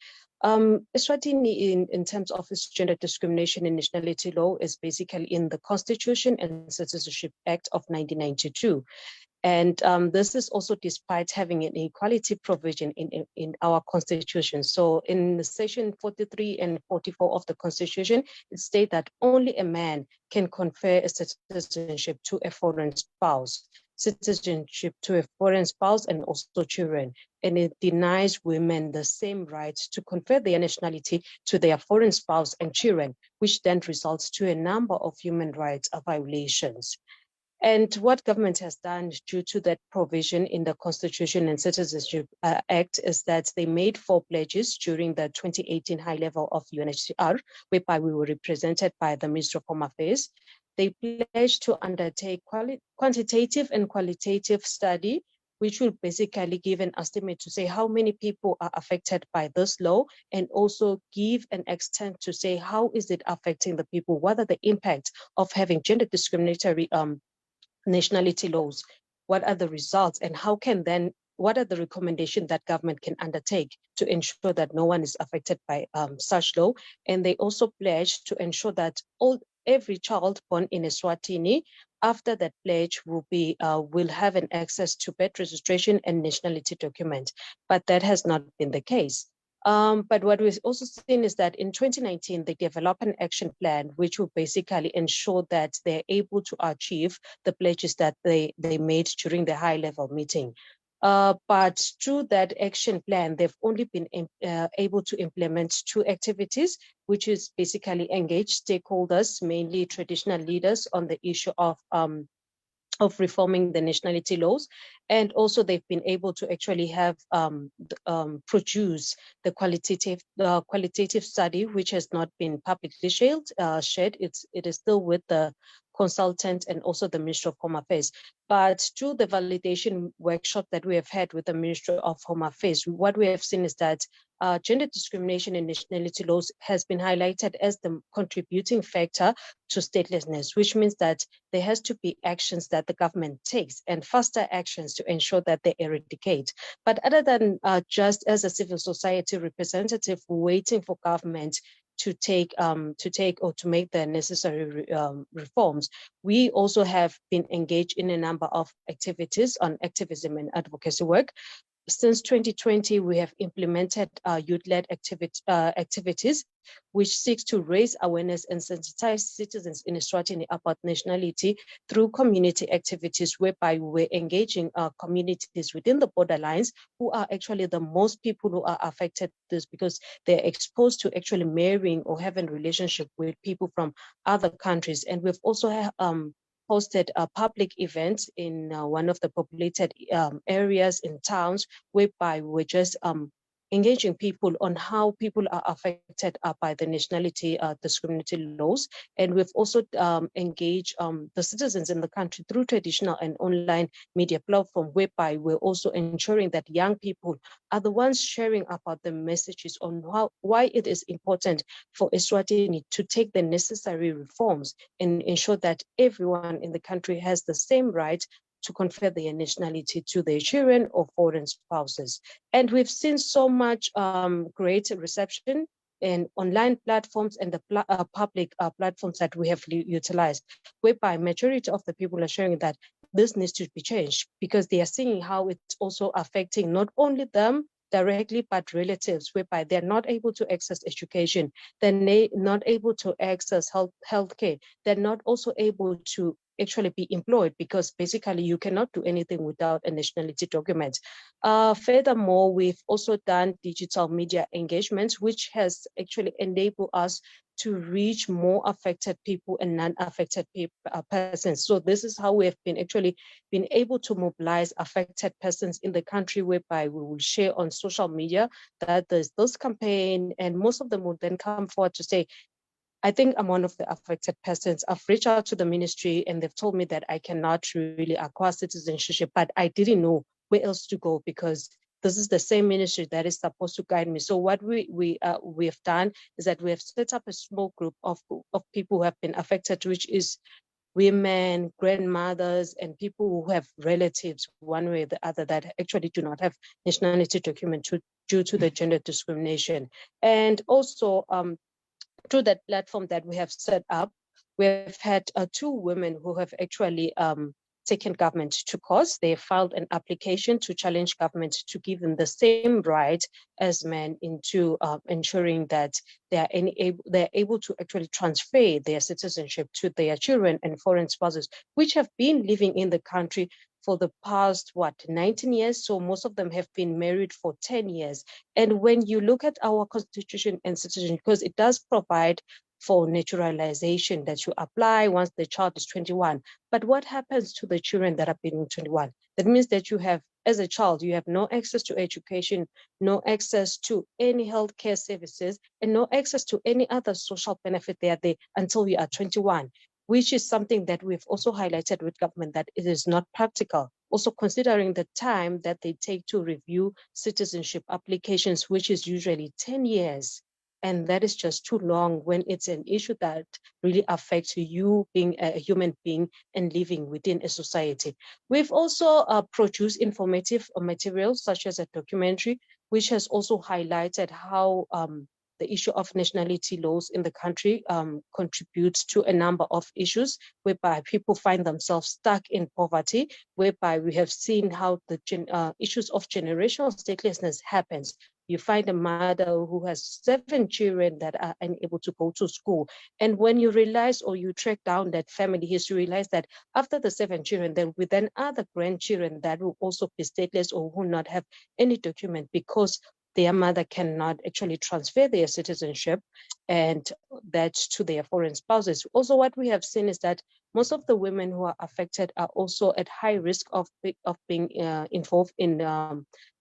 Eswatini, in terms of its gender discrimination and nationality law, is basically in the Constitution and Citizenship Act of 1992. And this is also despite having an equality provision in our Constitution. So in section 43 and 44 of the Constitution, it states that only a man can confer a citizenship to a foreign spouse, citizenship to a foreign spouse and also children. And it denies women the same rights to confer their nationality to their foreign spouse and children, which then results to a number of human rights violations. And what government has done due to that provision in the Constitution and Citizenship Act is that they made 4 pledges during the 2018 high level of UNHCR, whereby we were represented by the Minister of Home Affairs. they pledged to undertake quantitative and qualitative study, which will basically give an estimate to say how many people are affected by this law, and also give an extent to say how is it affecting the people, what are the impacts of having gender discriminatory nationality laws, what are the results, and how can then, what are the recommendations that government can undertake to ensure that no one is affected by such law. And they also pledge to ensure that every child born in Eswatini, after that pledge, will have an access to birth registration and nationality document. But that has not been the case. But what we've also seen is that in 2019, they developed an action plan, which will basically ensure that they're able to achieve the pledges that they made during the high-level meeting. But through that action plan, they've only been able to implement 2 activities, which is basically engage stakeholders, mainly traditional leaders, on the issue of reforming the nationality laws. And also they've been able to actually have produce the qualitative study, which has not been publicly shared. It is still with the consultant and also the Ministry of Home Affairs. But through the validation workshop that we have had with the Ministry of Home Affairs, what we have seen is that gender discrimination in nationality laws has been highlighted as the contributing factor to statelessness, which means that there has to be actions that the government takes and faster actions to ensure that they eradicate. But other than just as a civil society representative waiting for government to take or to make the necessary reforms, we also have been engaged in a number of activities on activism and advocacy work. Since 2020, we have implemented youth-led activities, which seeks to raise awareness and sensitize citizens in Eswatini about nationality through community activities, whereby we're engaging communities within the borderlines who are actually the most people who are affected this, because they're exposed to actually marrying or having relationship with people from other countries. And we've also hosted a public event in one of the populated areas in towns, whereby we're just engaging people on how people are affected by the nationality discriminatory laws. And we've also engaged the citizens in the country through traditional and online media platform, whereby we're also ensuring that young people are the ones sharing about the messages on why it is important for Eswatini to take the necessary reforms and ensure that everyone in the country has the same right to confer their nationality to their children or foreign spouses. And we've seen so much great reception in online platforms and the public platforms that we have utilized, whereby majority of the people are sharing that this needs to be changed, because they are seeing how it's also affecting not only them directly, but relatives, whereby they're not able to access education, they're not able to access healthcare, they're not also able to actually be employed, because basically you cannot do anything without a nationality document. Furthermore, we've also done digital media engagements, which has actually enabled us to reach more affected people and non-affected persons. So this is how we have been able to mobilize affected persons in the country, whereby we will share on social media that there's this campaign, and most of them will then come forward to say, I think I'm one of the affected persons. I've reached out to the ministry and they've told me that I cannot really acquire citizenship, but I didn't know where else to go, because this is the same ministry that is supposed to guide me. So what we have done is that we have set up a small group of people who have been affected, which is women, grandmothers, and people who have relatives one way or the other that actually do not have nationality document due to the gender discrimination. And also, through that platform that we have set up, we've had 2 women who have actually taken government to court. They filed an application to challenge government to give them the same right as men into ensuring that they're able to actually transfer their citizenship to their children and foreign spouses, which have been living in the country for the past, 19 years? So most of them have been married for 10 years. And when you look at our constitution and citizenship, because it does provide for naturalization that you apply once the child is 21. But what happens to the children that have been 21? That means that you have, as a child, you have no access to education, no access to any healthcare services, and no access to any other social benefit there until you are 21. which is something that we've also highlighted with government that it is not practical. Also considering the time that they take to review citizenship applications, which is usually 10 years. And that is just too long when it's an issue that really affects you being a human being and living within a society. We've also produced informative materials such as a documentary, which has also highlighted how the issue of nationality laws in the country contributes to a number of issues whereby people find themselves stuck in poverty, whereby we have seen how the issues of generational statelessness happens. You find a mother who has 7 children that are unable to go to school. And when you realize or you track down that family history, you realize that after the 7 children, there will be then other grandchildren that will also be stateless or will not have any document because their mother cannot actually transfer their citizenship and that to their foreign spouses. Also, what we have seen is that most of the women who are affected are also at high risk of being involved in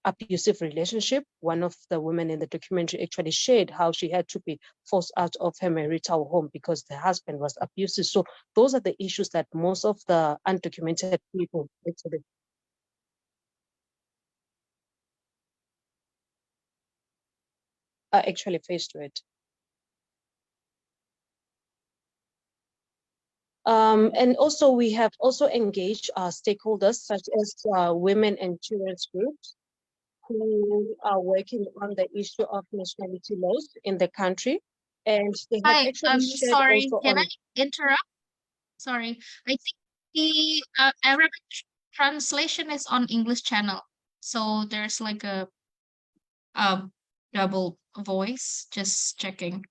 abusive relationship. One of the women in the documentary actually shared how she had to be forced out of her marital home because the husband was abusive. So those are the issues that most of the undocumented people actually are actually faced with. And also we have also engaged stakeholders such as women and children's groups who are working on the issue of nationality laws in the country. And they have Hi, actually shared sorry, also can I on, interrupt? Sorry, I think the Arabic translation is on English channel, so there's like a double voice. Just checking.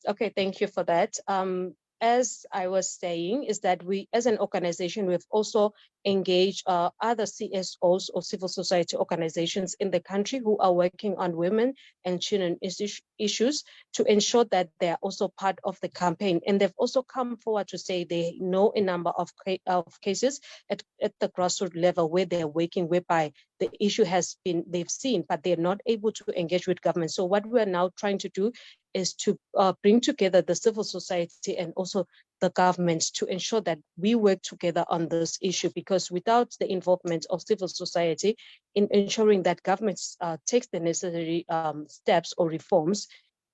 okay, thank you for that. As I was saying, is that we, as an organization, we've also engaged other CSOs or civil society organizations in the country who are working on women and children issues to ensure that they are also part of the campaign. And they've also come forward to say they know a number of cases at the grassroots level where they're working, whereby the issue has been, they've seen, but they're not able to engage with government. So what we're now trying to do is to bring together the civil society and also the government to ensure that we work together on this issue, because without the involvement of civil society in ensuring that governments takes the necessary steps or reforms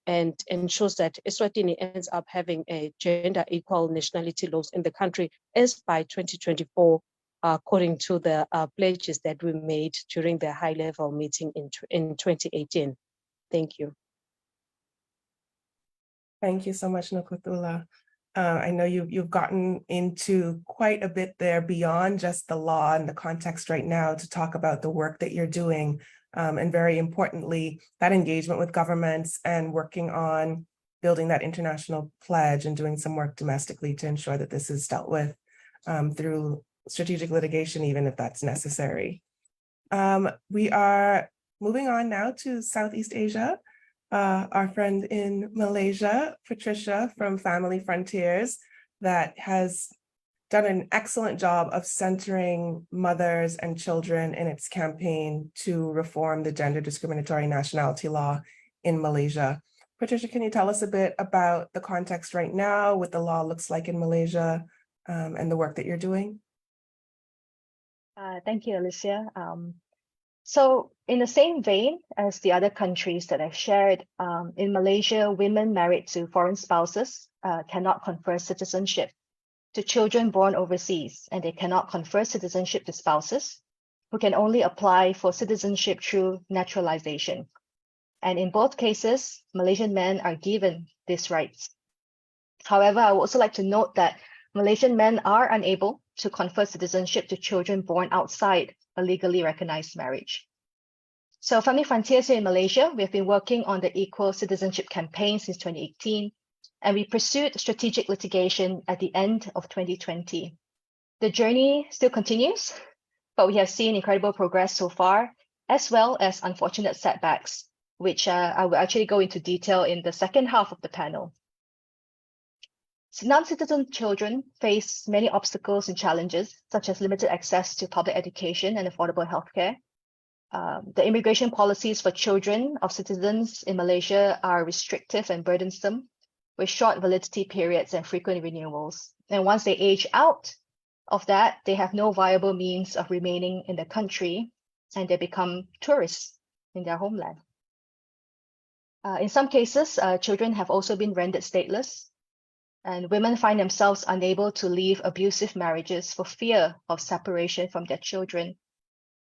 and ensures that Eswatini ends up having a gender equal nationality laws in the country as by 2024, according to the pledges that we made during the high level meeting in 2018. Thank you. Thank you so much, Nokuthula. I know you've gotten into quite a bit there beyond just the law and the context right now to talk about the work that you're doing. And very importantly, that engagement with governments and working on building that international pledge and doing some work domestically to ensure that this is dealt with through strategic litigation, even if that's necessary. We are moving on now to Southeast Asia. Our friend in Malaysia, Patricia from Family Frontiers, that has done an excellent job of centering mothers and children in its campaign to reform the gender discriminatory nationality law in Malaysia. Patricia, can you tell us a bit about the context right now, what the law looks like in Malaysia, and the work that you're doing? Thank you, Alicia. So in the same vein as the other countries that I've shared, in Malaysia, women married to foreign spouses cannot confer citizenship to children born overseas, and they cannot confer citizenship to spouses who can only apply for citizenship through naturalization. And in both cases, Malaysian men are given these rights. However, I would also like to note that Malaysian men are unable to confer citizenship to children born outside a legally recognized marriage. So Family Frontiers here in Malaysia, we have been working on the Equal Citizenship campaign since 2018, and we pursued strategic litigation at the end of 2020. The journey still continues, but we have seen incredible progress so far, as well as unfortunate setbacks, which I will actually go into detail in the second half of the panel. So non-citizen children face many obstacles and challenges, such as limited access to public education and affordable healthcare. The immigration policies for children of citizens in Malaysia are restrictive and burdensome, with short validity periods and frequent renewals. And once they age out of that, they have no viable means of remaining in the country, and they become tourists in their homeland. In some cases, children have also been rendered stateless, and women find themselves unable to leave abusive marriages for fear of separation from their children,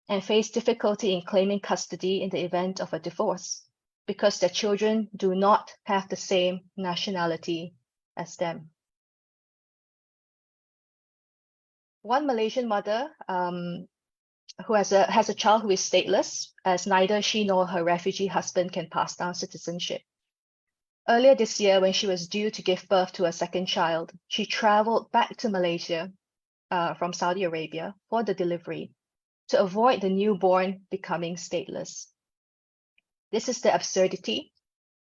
and face difficulty in claiming custody in the event of a divorce because their children do not have the same nationality as them. One Malaysian mother who has a child who is stateless, as neither she nor her refugee husband can pass down citizenship. Earlier this year, when she was due to give birth to a second child, she traveled back to Malaysia from Saudi Arabia for the delivery to avoid the newborn becoming stateless. This is the absurdity.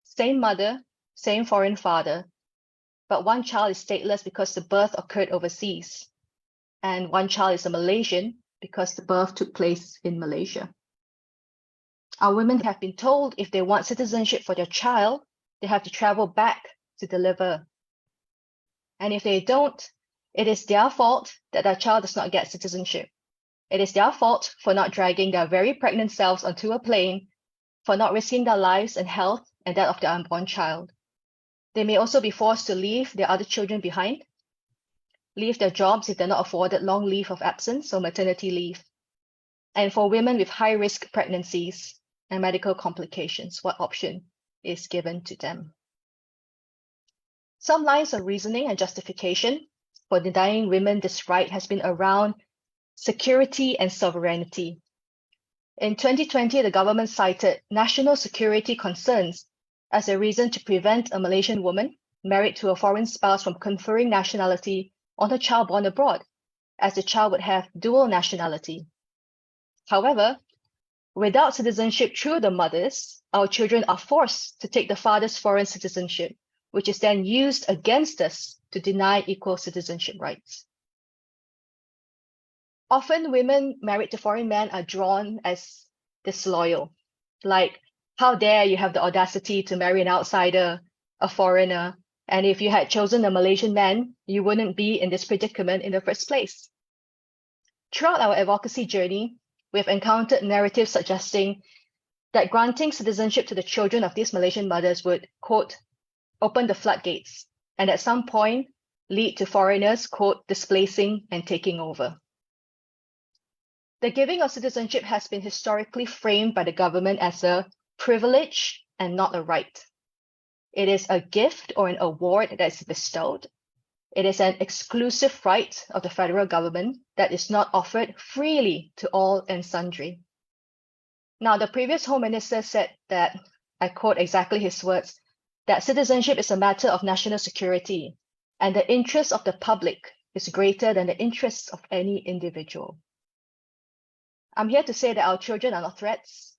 Same mother, same foreign father, but one child is stateless because the birth occurred overseas, and one child is a Malaysian because the birth took place in Malaysia. Our women have been told if they want citizenship for their child, they have to travel back to deliver. And if they don't, it is their fault that their child does not get citizenship. It is their fault for not dragging their very pregnant selves onto a plane, for not risking their lives and health and that of their unborn child. They may also be forced to leave their other children behind, leave their jobs if they're not afforded long leave of absence or maternity leave. And for women with high-risk pregnancies and medical complications, what option is given to them? Some lines of reasoning and justification for denying women this right has been around security and sovereignty. In 2020, the government cited national security concerns as a reason to prevent a Malaysian woman married to a foreign spouse from conferring nationality on her child born abroad, as the child would have dual nationality. However, without citizenship through the mothers, our children are forced to take the father's foreign citizenship, which is then used against us to deny equal citizenship rights. Often women married to foreign men are drawn as disloyal, like, how dare you have the audacity to marry an outsider, a foreigner, and if you had chosen a Malaysian man, you wouldn't be in this predicament in the first place. Throughout our advocacy journey, we have encountered narratives suggesting that granting citizenship to the children of these Malaysian mothers would, quote, open the floodgates, and at some point lead to foreigners, quote, displacing and taking over. The giving of citizenship has been historically framed by the government as a privilege and not a right. It is a gift or an award that is bestowed. It is an exclusive right of the federal government that is not offered freely to all and sundry. Now, the previous Home Minister said that, I quote exactly his words, that citizenship is a matter of national security, and the interest of the public is greater than the interests of any individual. I'm here to say that our children are not threats.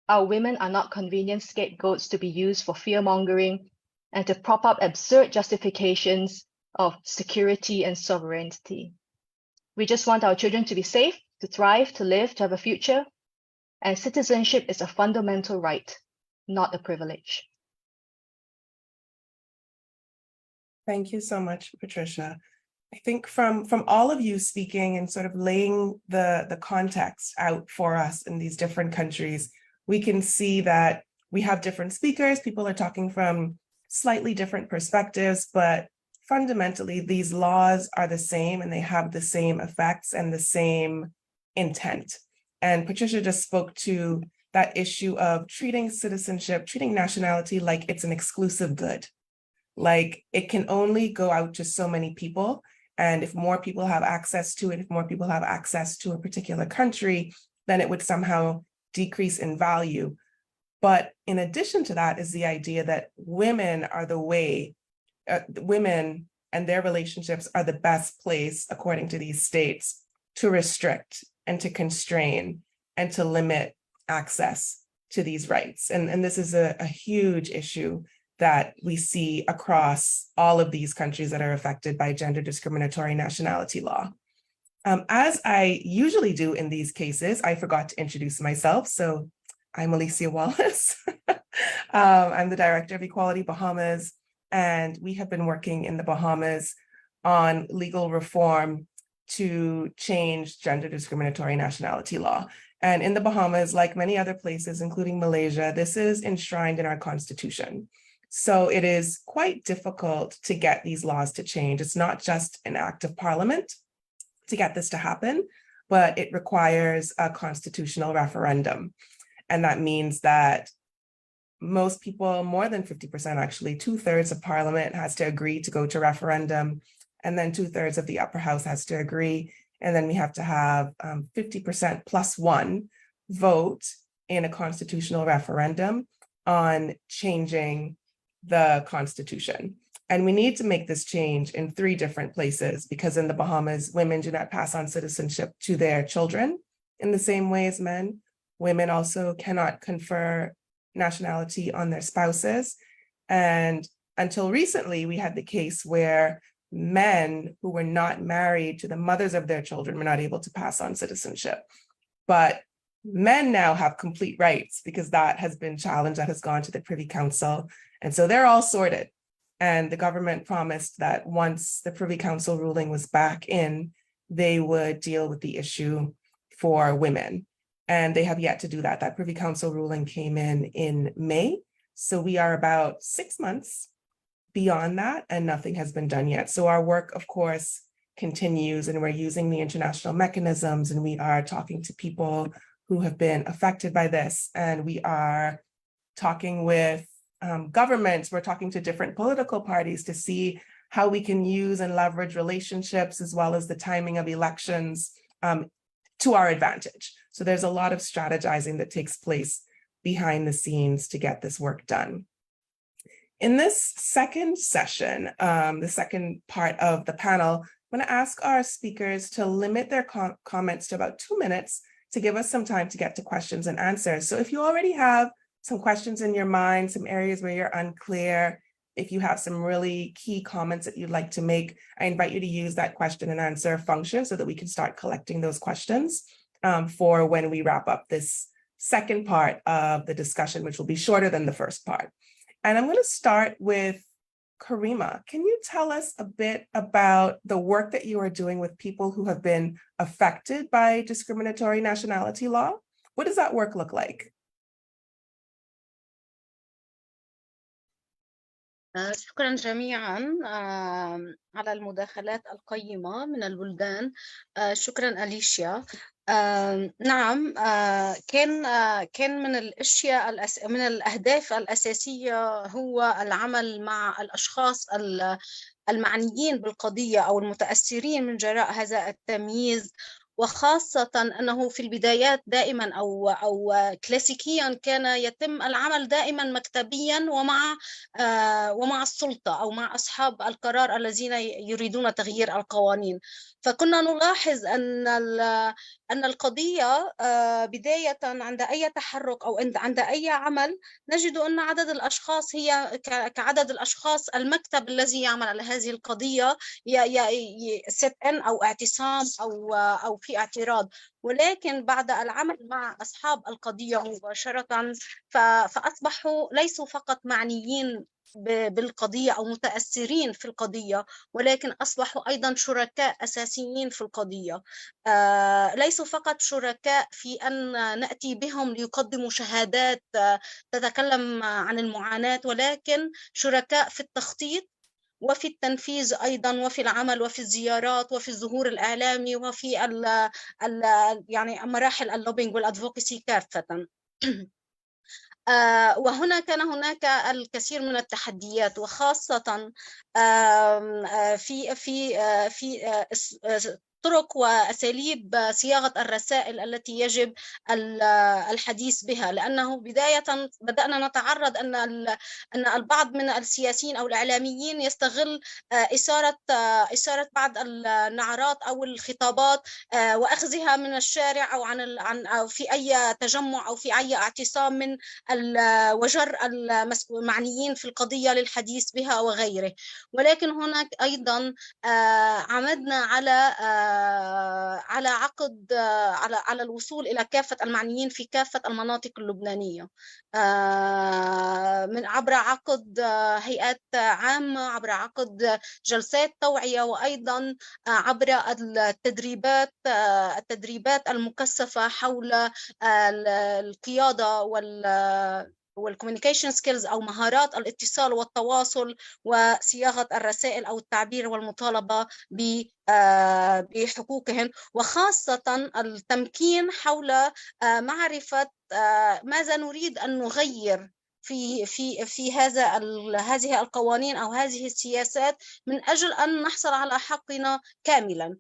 Our women are not convenient scapegoats to be used for fear-mongering and to prop up absurd justifications of security and sovereignty. We just want our children to be safe, to thrive, to live, to have a future. And citizenship is a fundamental right, not a privilege. Thank you so much, Patricia. I think from all of you speaking and sort of laying the context out for us in these different countries, we can see that we have different speakers. People are talking from slightly different perspectives, but fundamentally these laws are the same and they have the same effects and the same intent. And Patricia just spoke to that issue of treating citizenship, treating nationality like it's an exclusive good. Like it can only go out to so many people. And if more people have access to it, if more people have access to a particular country, then it would somehow decrease in value. But in addition to that is the idea that women are the way, women and their relationships are the best place, according to these states, to restrict and to constrain and to limit access to these rights. And this is a huge issue that we see across all of these countries that are affected by gender discriminatory nationality law. As I usually do in these cases, I forgot to introduce myself. So I'm Alicia Wallace. I'm the director of Equality Bahamas, and we have been working in the Bahamas on legal reform to change gender discriminatory nationality law. And in the Bahamas, like many other places, including Malaysia, this is enshrined in our constitution. So it is quite difficult to get these laws to change. It's not just an act of parliament to get this to happen, but it requires a constitutional referendum. And that means that most people, more than 50% actually, 2/3 of parliament has to agree to go to referendum, and then 2/3 of the upper house has to agree. And then we have to have 50% plus one vote in a constitutional referendum on changing the constitution. And we need to make this change in 3 different places, because in the Bahamas, women do not pass on citizenship to their children in the same way as men. Women also cannot confer nationality on their spouses. And until recently, we had the case where men who were not married to the mothers of their children were not able to pass on citizenship. But men now have complete rights, because that has been challenged, that has gone to the Privy Council. And so they're all sorted. And the government promised that once the Privy Council ruling was back in, they would deal with the issue for women. And they have yet to do that. That Privy Council ruling came in May. So we are about 6 months beyond that, and nothing has been done yet. So our work, of course, continues, and we're using the international mechanisms, and we are talking to people who have been affected by this. And we are talking with governments, we're talking to different political parties to see how we can use and leverage relationships as well as the timing of elections to our advantage. So there's a lot of strategizing that takes place behind the scenes to get this work done. In this second session, the second part of the panel, I'm going to ask our speakers to limit their comments to about 2 minutes to give us some time to get to questions and answers. So if you already have some questions in your mind, some areas where you're unclear, if you have some really key comments that you'd like to make, I invite you to use that question and answer function so that we can start collecting those questions for when we wrap up this second part of the discussion, which will be shorter than the first part. And I'm going to start with Karima. Can you tell us a bit about the work that you are doing with people who have been affected by discriminatory nationality law? What does that work look like? شكرا جميعا على المداخلات القيمة من البلدان. شكرا أليشيا. نعم، كان من الأشياء من الأهداف الأساسية هو العمل مع الأشخاص المعنيين بالقضية أو المتأثرين من جراء هذا التمييز، وخاصة أنه في البدايات دائما أو كلاسيكيا كان يتم العمل دائما مكتبيا ومع السلطة أو مع أصحاب القرار الذين يريدون تغيير القوانين. فكنا نلاحظ أن القضية بداية عند أي تحرك أو عند أي عمل نجد أن عدد الأشخاص هي كعدد الأشخاص المكتب الذي يعمل على هذه القضية set in أو اعتصام أو في اعتراض. ولكن بعد العمل مع أصحاب القضية مباشرة فأصبحوا ليسوا فقط معنيين بالقضية أو متأثرين في القضية، ولكن أصبحوا أيضا شركاء أساسيين في القضية. ليسوا فقط شركاء في أن نأتي بهم ليقدموا شهادات تتكلم عن المعاناة، ولكن شركاء في التخطيط وفي التنفيذ أيضا، وفي العمل وفي الزيارات وفي الظهور الإعلامي وفي يعني مراحل اللوبينج والأدفوكسي كافة. وهنا كان هناك الكثير من التحديات، وخاصة في طرق وأساليب صياغة الرسائل التي يجب الحديث بها، لأنه بداية بدأنا نتعرض أن البعض من السياسيين أو الإعلاميين يستغل إثارة بعض النعرات أو الخطابات وأخذها من الشارع أو في أي تجمع أو في أي اعتصام من وجر المعنيين في القضية للحديث بها وغيره. ولكن هناك أيضا عمدنا على على عقد على الوصول إلى كافة المعنيين في كافة المناطق اللبنانية، من عبر عقد هيئات عامة، عبر عقد جلسات توعية، وأيضا عبر التدريبات المكثفة حول القيادة والكوميونيكيشن سكيلز أو مهارات الاتصال والتواصل وصياغة الرسائل أو التعبير والمطالبة بحقوقهم، وخاصة التمكين حول معرفة ماذا نريد أن نغير في هذه القوانين أو هذه السياسات من أجل أن نحصل على حقنا كاملا،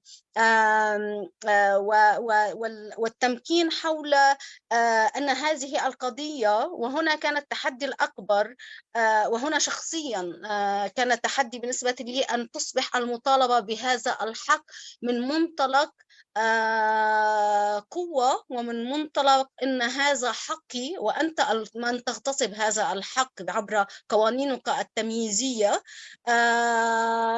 والتمكين حول أن هذه القضية، وهنا كان التحدي الأكبر، وهنا شخصيا كان التحدي بالنسبة لي أن تصبح المطالبة بهذا الحق من منطلق قوة، ومن منطلق أن هذا حقي وأنت من تغتصب هذا الحق عبر قوانينك التمييزية،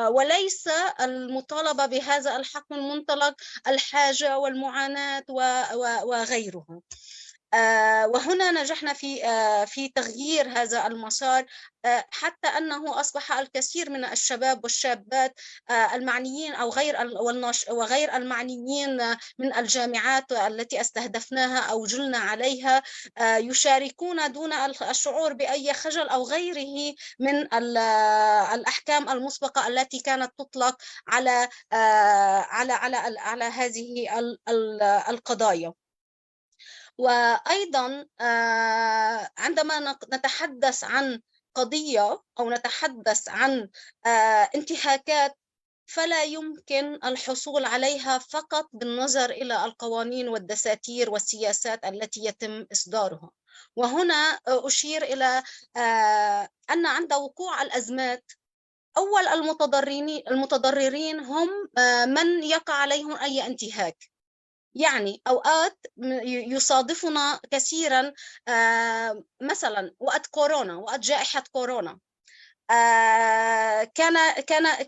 وليس المطالبة بهذا الحق من منطلق الحاجة والمعاناة وغيرها. وهنا نجحنا في تغيير هذا المسار، حتى أنه أصبح الكثير من الشباب والشابات المعنيين أو وغير المعنيين من الجامعات التي استهدفناها أو جلنا عليها يشاركون دون الشعور بأي خجل أو غيره من الأحكام المسبقة التي كانت تطلق على هذه القضايا. وأيضا عندما نتحدث عن قضية أو نتحدث عن انتهاكات، فلا يمكن الحصول عليها فقط بالنظر إلى القوانين والدساتير والسياسات التي يتم إصدارها. وهنا أشير إلى أن عند وقوع الأزمات أول المتضررين هم من يقع عليهم أي انتهاك. يعني أوقات يصادفنا كثيرا مثلا وقت كورونا، وقت جائحة كورونا،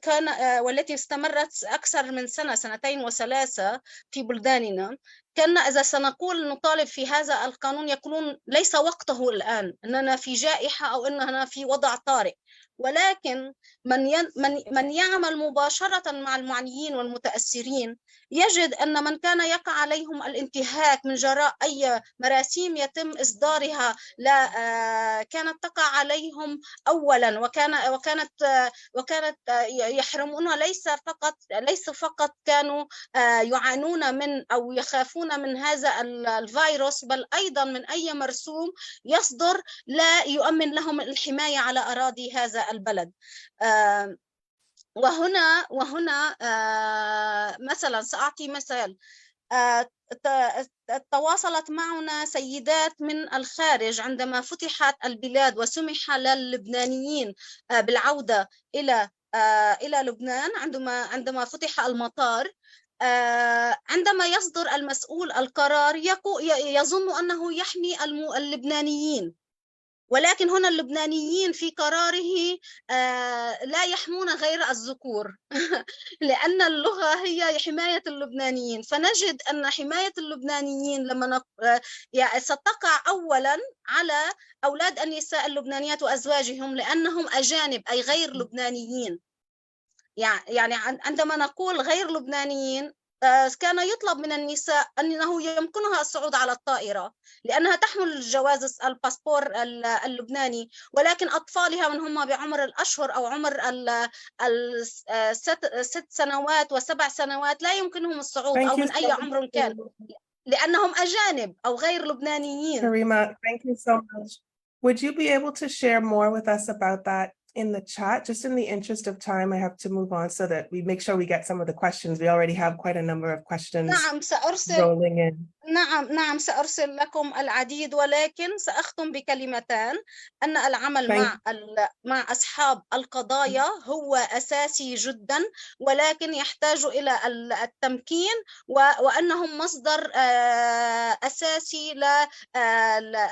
كان والتي استمرت أكثر من سنتين وثلاثة في بلداننا. كنا إذا سنقول نطالب في هذا القانون يقولون ليس وقته الآن، أننا في جائحة أو أننا في وضع طارئ. ولكن من يعمل مباشرة مع المعنيين والمتأثرين يجد أن من كان يقع عليهم الانتهاك من جراء أي مراسيم يتم إصدارها كانت تقع عليهم أولا، وكانت يحرمونها. ليس فقط كانوا يعانون من أو يخافون من هذا الفيروس، بل أيضا من أي مرسوم يصدر لا يؤمن لهم الحماية على أراضي هذا البلد. وهنا مثلا سأعطي مثال. تواصلت معنا سيدات من الخارج عندما فتحت البلاد وسمح للبنانيين بالعودة إلى لبنان، عندما فتح المطار، عندما يصدر المسؤول القرار يظن أنه يحمي اللبنانيين، ولكن هنا اللبنانيين في قراره لا يحمون غير الذكور لأن اللغة هي حماية اللبنانيين. فنجد أن حماية اللبنانيين لما ستقع أولا على أولاد النساء اللبنانيات وأزواجهم، لأنهم أجانب أي غير لبنانيين. يعني عندما نقول غير لبنانيين، كان يطلب من النساء أنه يمكنها الصعود على الطائرة لأنها تحمل جواز الباسبور اللبناني، ولكن أطفالها من هم بعمر الأشهر أو عمر 6 سنوات و7 سنوات لا يمكنهم الصعود أو من أي عمر كان، لأنهم أجانب أو غير لبنانيين. Karima, thank you so much. Would you be able to share more with us about that in the chat? Just in the interest of time, I have to move on so that we make sure we get some of the questions. We already have quite a number of questions rolling in. نعم سأرسل لكم العديد، ولكن سأختم بكلمتان: أن العمل مع أصحاب القضايا هو أساسي جدا، ولكن يحتاج إلى التمكين، وأنهم مصدر أساسي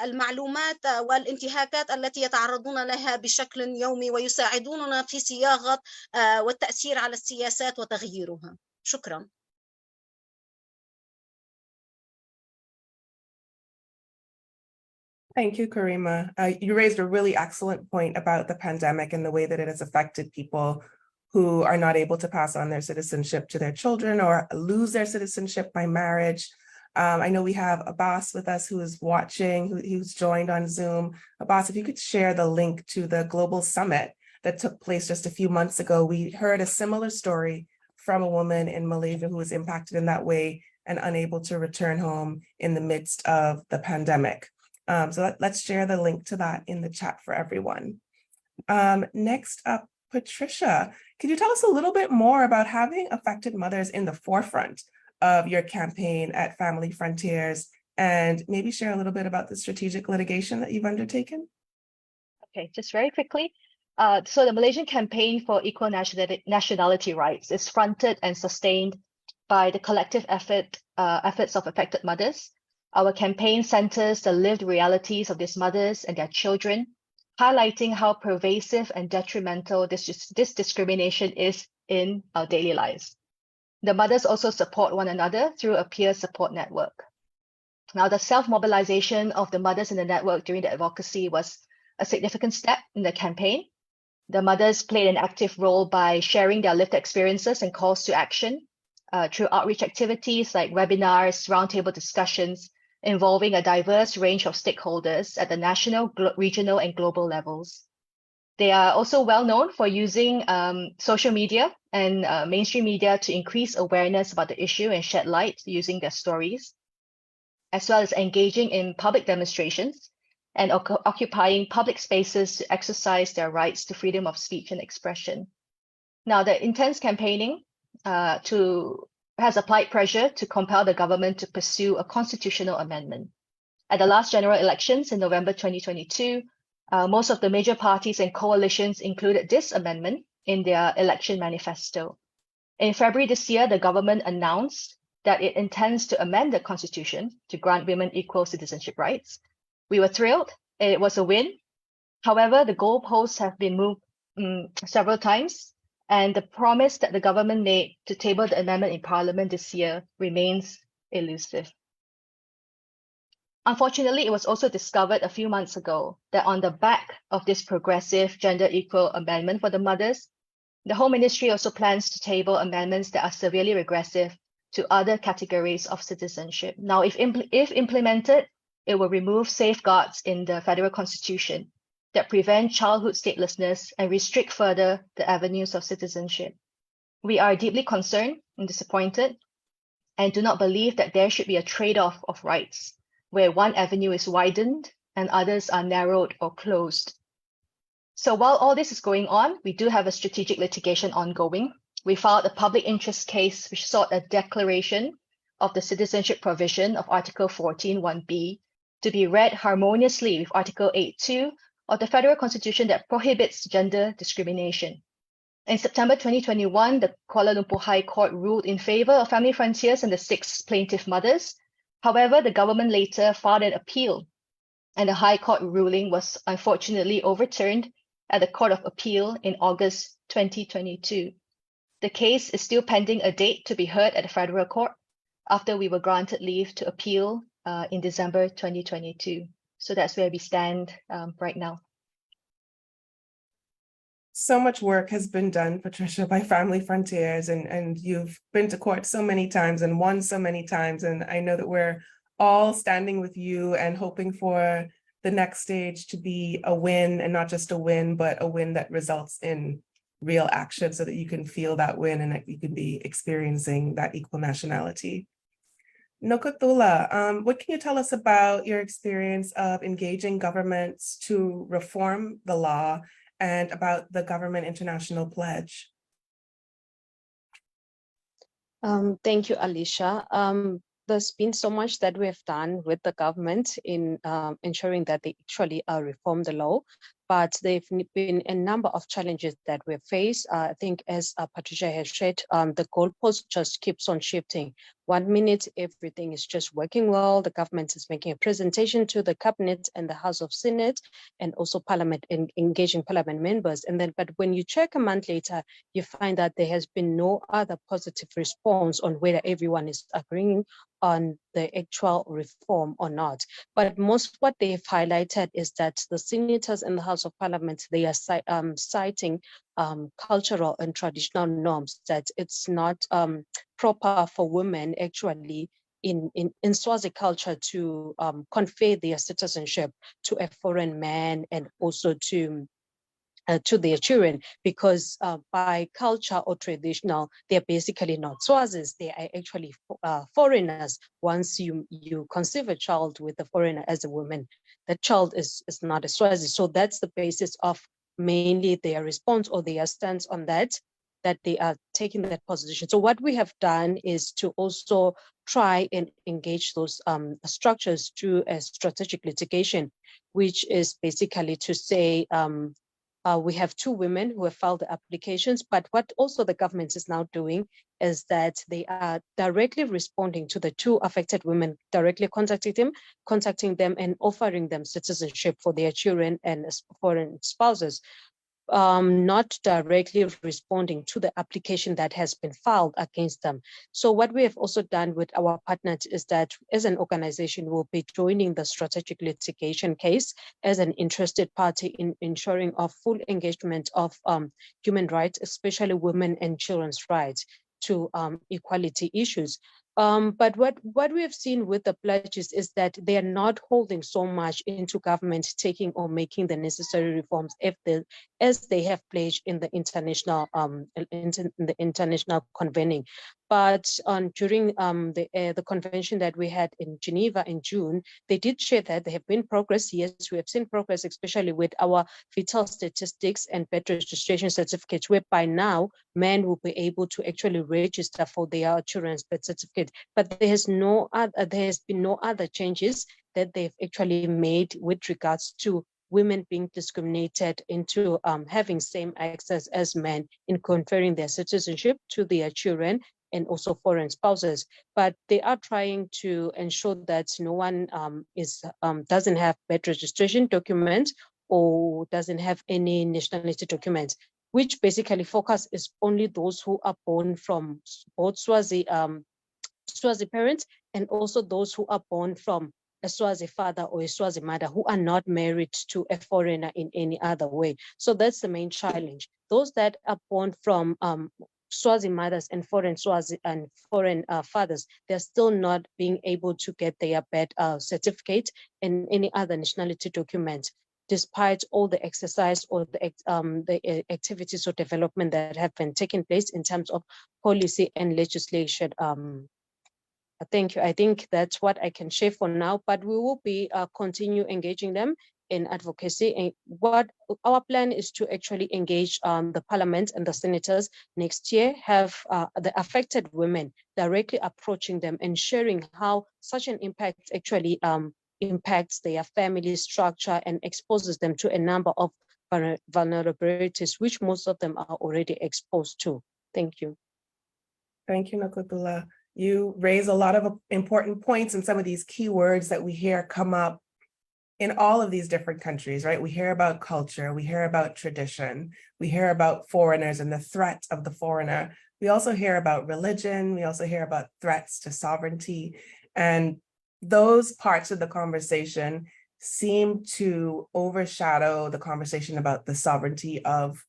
للمعلومات والانتهاكات التي يتعرضون لها بشكل يومي، ويساعدوننا في صياغة والتأثير على السياسات وتغييرها. شكرا. Thank you, Karima. You raised a really excellent point about the pandemic and the way that it has affected people who are not able to pass on their citizenship to their children or lose their citizenship by marriage. I know we have Abbas with us who is watching, who's joined on Zoom. Abbas, if you could share the link to the global summit that took place just a few months ago. We heard a similar story from a woman in Malaysia who was impacted in that way and unable to return home in the midst of the pandemic. So let's share the link to that in the chat for everyone. Next up, Patricia, could you tell us a little bit more about having affected mothers in the forefront of your campaign at Family Frontiers, and maybe share a little bit about the strategic litigation that you've undertaken? Okay, just very quickly. So the Malaysian campaign for equal nationality rights is fronted and sustained by the collective efforts of affected mothers. Our campaign centers the lived realities of these mothers and their children, highlighting how pervasive and detrimental this discrimination is in our daily lives. The mothers also support one another through a peer support network. Now, the self-mobilization of the mothers in the network during the advocacy was a significant step in the campaign. The mothers played an active role by sharing their lived experiences and calls to action through outreach activities like webinars, roundtable discussions, involving a diverse range of stakeholders at the national, regional, and global levels. They are also well known for using social media and mainstream media to increase awareness about the issue and shed light using their stories, as well as engaging in public demonstrations and occupying public spaces to exercise their rights to freedom of speech and expression. Now, the intense campaigning has applied pressure to compel the government to pursue a constitutional amendment. At the last general elections in November 2022, most of the major parties and coalitions included this amendment in their election manifesto. In February this year, the government announced that it intends to amend the constitution to grant women equal citizenship rights. We were thrilled. It was a win. However, the goalposts have been moved several times, and the promise that the government made to table the amendment in Parliament this year remains elusive. Unfortunately, it was also discovered a few months ago that on the back of this progressive gender-equal amendment for the mothers, the Home Ministry also plans to table amendments that are severely regressive to other categories of citizenship. Now, if implemented, it will remove safeguards in the federal constitution that prevent childhood statelessness and restrict further the avenues of citizenship. We are deeply concerned and disappointed and do not believe that there should be a trade-off of rights where one avenue is widened and others are narrowed or closed. So while all this is going on, we do have a strategic litigation ongoing. We filed a public interest case which sought a declaration of the citizenship provision of Article 14(1)(b) to be read harmoniously with Article 8(2) of the Federal Constitution that prohibits gender discrimination. In September 2021, the Kuala Lumpur High Court ruled in favor of Family Frontiers and the 6 plaintiff mothers. However, the government later filed an appeal, and the High Court ruling was unfortunately overturned at the Court of Appeal in August 2022. The case is still pending a date to be heard at the Federal Court after we were granted leave to appeal in December 2022. So that's where we stand right now. So much work has been done, Patricia, by Family Frontiers, and you've been to court so many times and won so many times. And I know that we're all standing with you and hoping for the next stage to be a win, and not just a win, but a win that results in real action so that you can feel that win and that you can be experiencing that equal nationality. Nokuthula, what can you tell us about your experience of engaging governments to reform the law and about the Government International Pledge? Thank you, Alicia. There's been so much that we have done with the government in ensuring that they actually reform the law, but there have been a number of challenges that we've faced. I think as Patricia has shared, the goalpost just keeps on shifting. 1 minute, everything is just working well. The government is making a presentation to the cabinet and the House of Senate, and also Parliament, and engaging Parliament members. And then, but when you check a month later, you find that there has been no other positive response on whether everyone is agreeing on the actual reform or not. But most what they've highlighted is that the senators in the House of Parliament, they are citing cultural and traditional norms, that it's not proper for women actually in Swazi culture to confer their citizenship to a foreign man and also to their children, because by culture or traditional, they're basically not Swazis. They are actually foreigners. Once you conceive a child with a foreigner as a woman, that child is not a Swazi. So that's the basis of mainly their response or their stance on that they are taking that position. So what we have done is to also try and engage those structures through a strategic litigation, which is basically to say, we have 2 women who have filed the applications, but what also the government is now doing is that they are directly responding to the 2 affected women, directly contacting them and offering them citizenship for their children and foreign spouses. Not directly responding to the application that has been filed against them. So what we have also done with our partners is that as an organization, we'll be joining the strategic litigation case as an interested party in ensuring a full engagement of human rights, especially women and children's rights to equality issues. But what we have seen with the pledges is that they are not holding so much into government taking or making the necessary reforms as they have pledged in the international international convening. But during the convention that we had in Geneva in June, they did share that there have been progress. Yes, we have seen progress, especially with our vital statistics and birth registration certificates, where by now men will be able to actually register for their children's birth certificate. But there has been no other changes that they've actually made with regards to women being discriminated into having same access as men in conferring their citizenship to their children and also foreign spouses. But they are trying to ensure that no one doesn't have birth registration documents or doesn't have any nationality documents, which basically focus is only those who are born from both Swazi parents and also those who are born from a Swazi father or a Swazi mother who are not married to a foreigner in any other way. So that's the main challenge. Those that are born from Swazi mothers and foreign Swazi and foreign fathers, they're still not being able to get their birth certificate and any other nationality document, despite all the exercise or the activities or development that have been taking place in terms of policy and legislation. Thank you. I think that's what I can share for now, but we will be continue engaging them in advocacy. And what our plan is to actually engage the parliament and the senators next year, have the affected women directly approaching them and sharing how such an impact actually impacts their family structure and exposes them to a number of vulnerabilities, which most of them are already exposed to. Thank you. Thank you, Nokuthula. You raise a lot of important points and some of these key words that we hear come up in all of these different countries, right? We hear about culture, we hear about tradition, we hear about foreigners and the threat of the foreigner. We also hear about religion, we also hear about threats to sovereignty. And those parts of the conversation seem to overshadow the conversation about the sovereignty of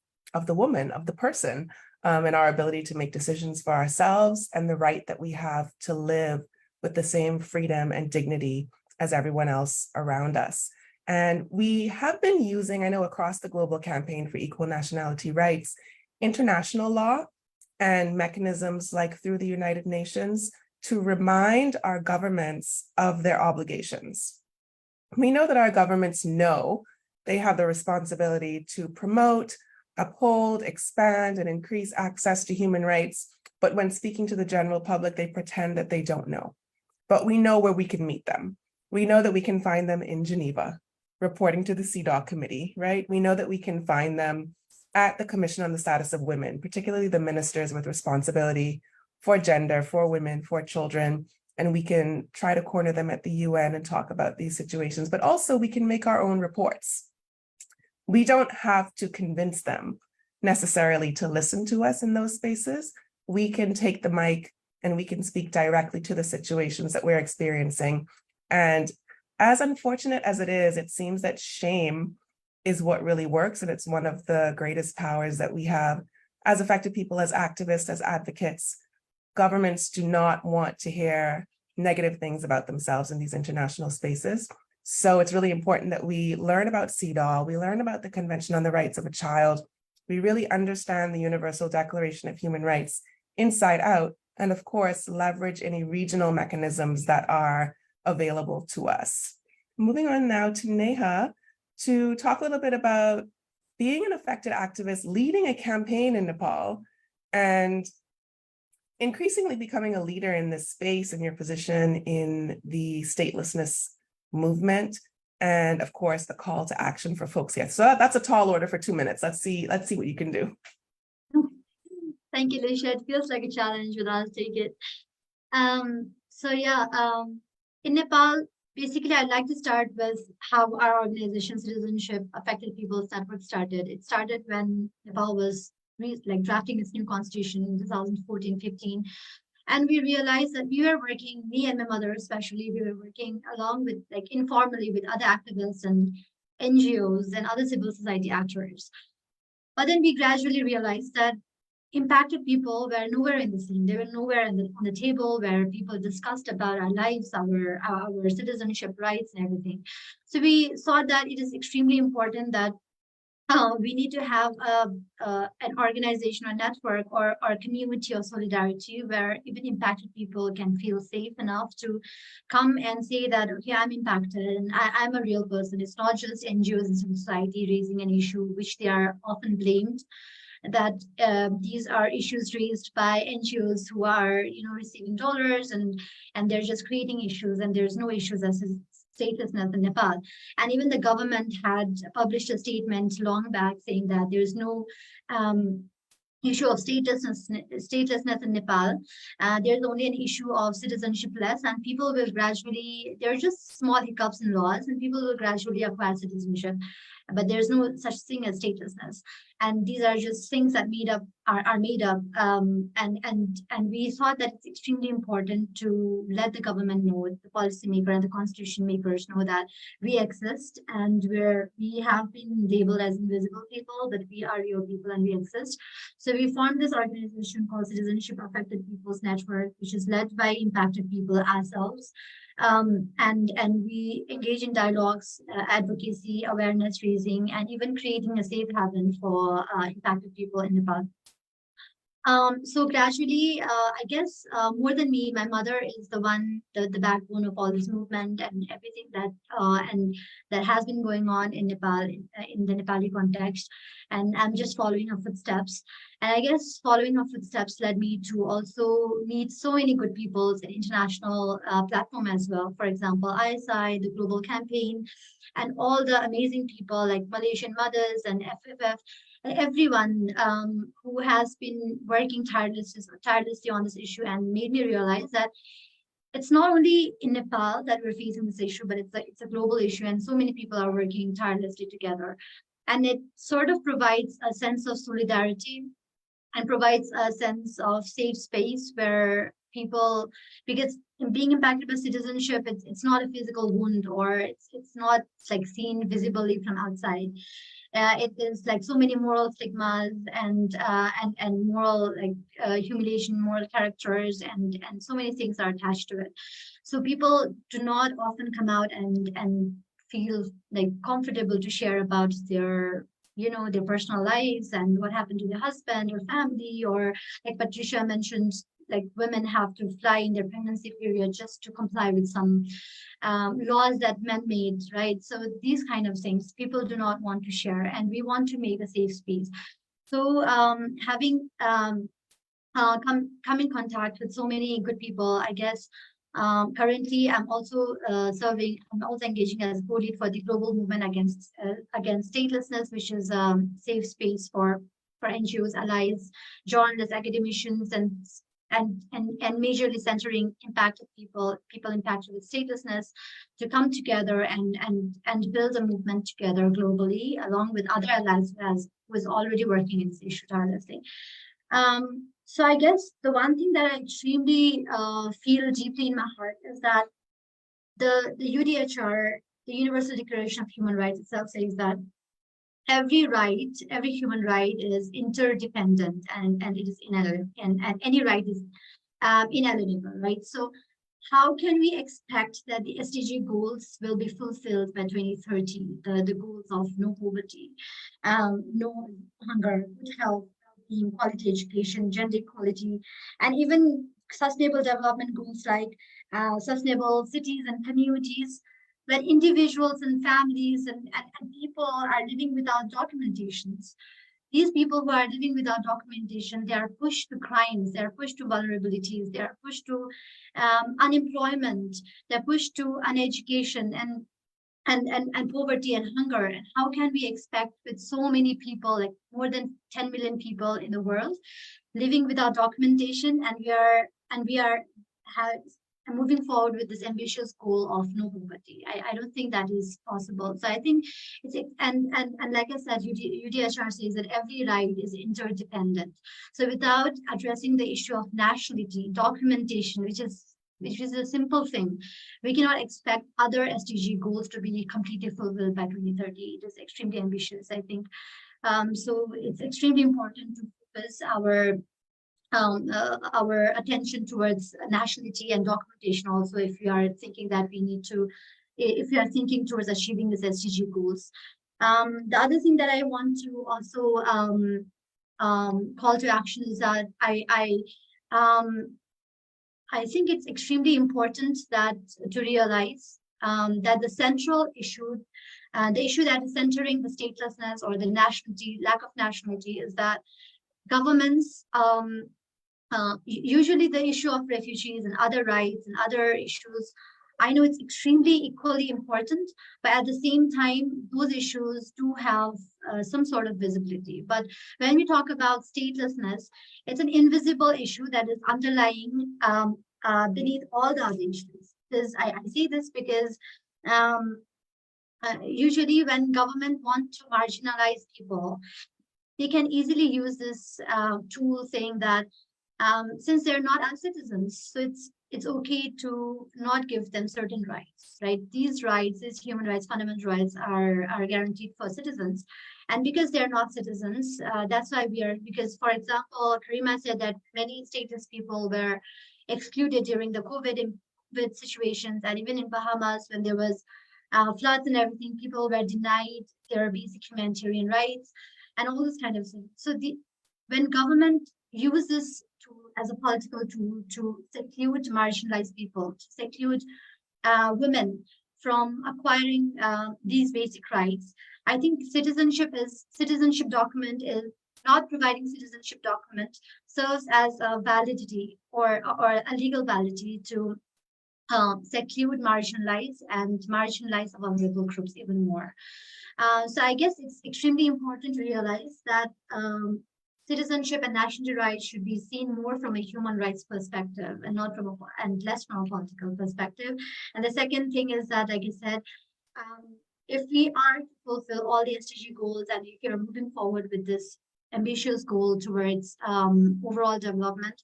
the woman, of the person, and our ability to make decisions for ourselves and the right that we have to live with the same freedom and dignity as everyone else around us. And we have been using, I know across the global campaign for equal nationality rights, international law and mechanisms like through the United Nations to remind our governments of their obligations. We know that our governments know they have the responsibility to promote, uphold, expand, and increase access to human rights. But when speaking to the general public, they pretend that they don't know. But we know where we can meet them. We know that we can find them in Geneva, reporting to the CEDAW committee, right? We know that we can find them at the Commission on the Status of Women, particularly the ministers with responsibility for gender, for women, for children. And we can try to corner them at the UN and talk about these situations, but also we can make our own reports. We don't have to convince them necessarily to listen to us in those spaces. We can take the mic and we can speak directly to the situations that we're experiencing. And as unfortunate as it is, it seems that shame is what really works, and it's one of the greatest powers that we have as affected people, as activists, as advocates. Governments do not want to hear negative things about themselves in these international spaces. So it's really important that we learn about CEDAW, we learn about the Convention on the Rights of a Child, we really understand the Universal Declaration of Human Rights inside out, and of course, leverage any regional mechanisms that are available to us. Moving on now to Neha to talk a little bit about being an affected activist, leading a campaign in Nepal, and increasingly becoming a leader in this space and your position in the statelessness movement, and of course the call to action for folks here. So that's a tall order for 2 minutes. Let's see what you can do. Thank you, Alicia. It feels like a challenge, but I'll take it. In Nepal, basically, I'd like to start with how our organization, Citizenship, Affected People's Network started. It started when Nepal was drafting its new constitution in 2014-15. And we realized that we were working, me and my mother especially, we were working along with, informally with other activists and NGOs and other civil society actors. But then we gradually realized that impacted people were nowhere in the scene. They were nowhere on the table where people discussed about our lives, our citizenship rights and everything. So we saw that it is extremely important that we need to have an organization or network or a community of solidarity where even impacted people can feel safe enough to come and say that, okay, I'm impacted and I'm a real person. It's not just NGOs and civil society raising an issue, which they are often blamed, that these are issues raised by NGOs who are, receiving dollars and they're just creating issues, and there's no issues as statelessness in Nepal. And even the government had published a statement long back saying that there's no issue of statelessness in Nepal. There's only an issue of citizenship less, and people will gradually, there are just small hiccups in laws, and people will gradually acquire citizenship. But there's no such thing as statelessness. And these are just things that are made up. And we thought that it's extremely important to let the government know, the policymaker and the constitution makers know that we exist, and we have been labeled as invisible people, but we are real people and we exist. So we formed this organization called Citizenship Affected People's Network, which is led by impacted people ourselves. And we engage in dialogues, advocacy, awareness raising, and even creating a safe haven for impacted people in Nepal. So gradually, I guess more than me, my mother is the backbone of all this movement and everything that has been going on in Nepal, in the Nepali context. And I'm just following her footsteps. And I guess following her footsteps led me to also meet so many good people in international platform as well. For example, ISI, the Global Campaign, and all the amazing people like Malaysian Mothers and FFF, and everyone who has been working tirelessly on this issue, and made me realize that it's not only in Nepal that we're facing this issue, but it's a global issue, and so many people are working tirelessly together. And it sort of provides a sense of solidarity and provides a sense of safe space where people, because being impacted by citizenship, it's not a physical wound, or it's not seen visibly from outside. It is so many moral stigmas and moral humiliation, moral characters, and so many things are attached to it. So people do not often come out and feel comfortable to share about their their personal lives and what happened to their husband or family, or like Patricia mentioned, women have to fly in their pregnancy period just to comply with some laws that men made, right? So these kind of things people do not want to share, and we want to make a safe space. So having come in contact with so many good people, I guess currently I'm also engaging as co-lead for the global movement against statelessness, which is safe space for NGOs, allies, journalists, academicians, and majorly centering impacted people impacted with statelessness, to come together and build a movement together globally, along with other allies who is already working in this issue tirelessly. So I guess the one thing that I extremely feel deeply in my heart is that the UDHR, the Universal Declaration of Human Rights itself, says that every right, every human right is interdependent and it is inalienable, and any right is inalienable, right? So how can we expect that the SDG goals will be fulfilled by 2030? The goals of no poverty, no hunger, good health, quality education, gender equality, and even sustainable development goals like sustainable cities and communities, where individuals and families and people are living without documentations. These people who are living without documentation, they are pushed to crimes, they are pushed to vulnerabilities, they are pushed to unemployment, they're pushed to uneducation and poverty and hunger. And how can we expect, with so many people, like more than 10 million people in the world, living without documentation, and we are moving forward with this ambitious goal of no poverty? I don't think that is possible. So I think it's, and like I said, UDHR says that every right is interdependent. So without addressing the issue of nationality, documentation, which is a simple thing, we cannot expect other SDG goals to be completely fulfilled by 2030. It is extremely ambitious, I think. So it's extremely important to focus our attention towards nationality and documentation also, if we are thinking that we need to, if we are thinking towards achieving this SDG goals. The other thing that I want to also call to action is that I think it's extremely important that to realize that the central issue, the issue that is centering the statelessness or the nationality, lack of nationality, is that governments, usually the issue of refugees and other rights and other issues, I know it's extremely equally important, but at the same time, those issues do have some sort of visibility. But when we talk about statelessness, it's an invisible issue that is underlying beneath all the other issues. I say this because usually when government want to marginalize people, they can easily use this tool saying that since they're not our citizens, so it's okay to not give them certain rights, right? These rights, these human rights, fundamental rights are guaranteed for citizens. And because they're not citizens, that's why because, for example, Karima said that many stateless people were excluded during the COVID situations, and even in Bahamas, when there was floods and everything, people were denied their basic humanitarian rights and all this kind of thing. So when government uses as a political tool to seclude marginalized people, to seclude women from acquiring these basic rights, I think citizenship document is not providing citizenship document serves as a validity or a legal validity to seclude, marginalize vulnerable groups even more. So I guess it's extremely important to realize that citizenship and nationality rights should be seen more from a human rights perspective and not from and less from a political perspective. And the second thing is that, like I said, if we are to fulfill all the SDG goals and if you're moving forward with this ambitious goal towards overall development,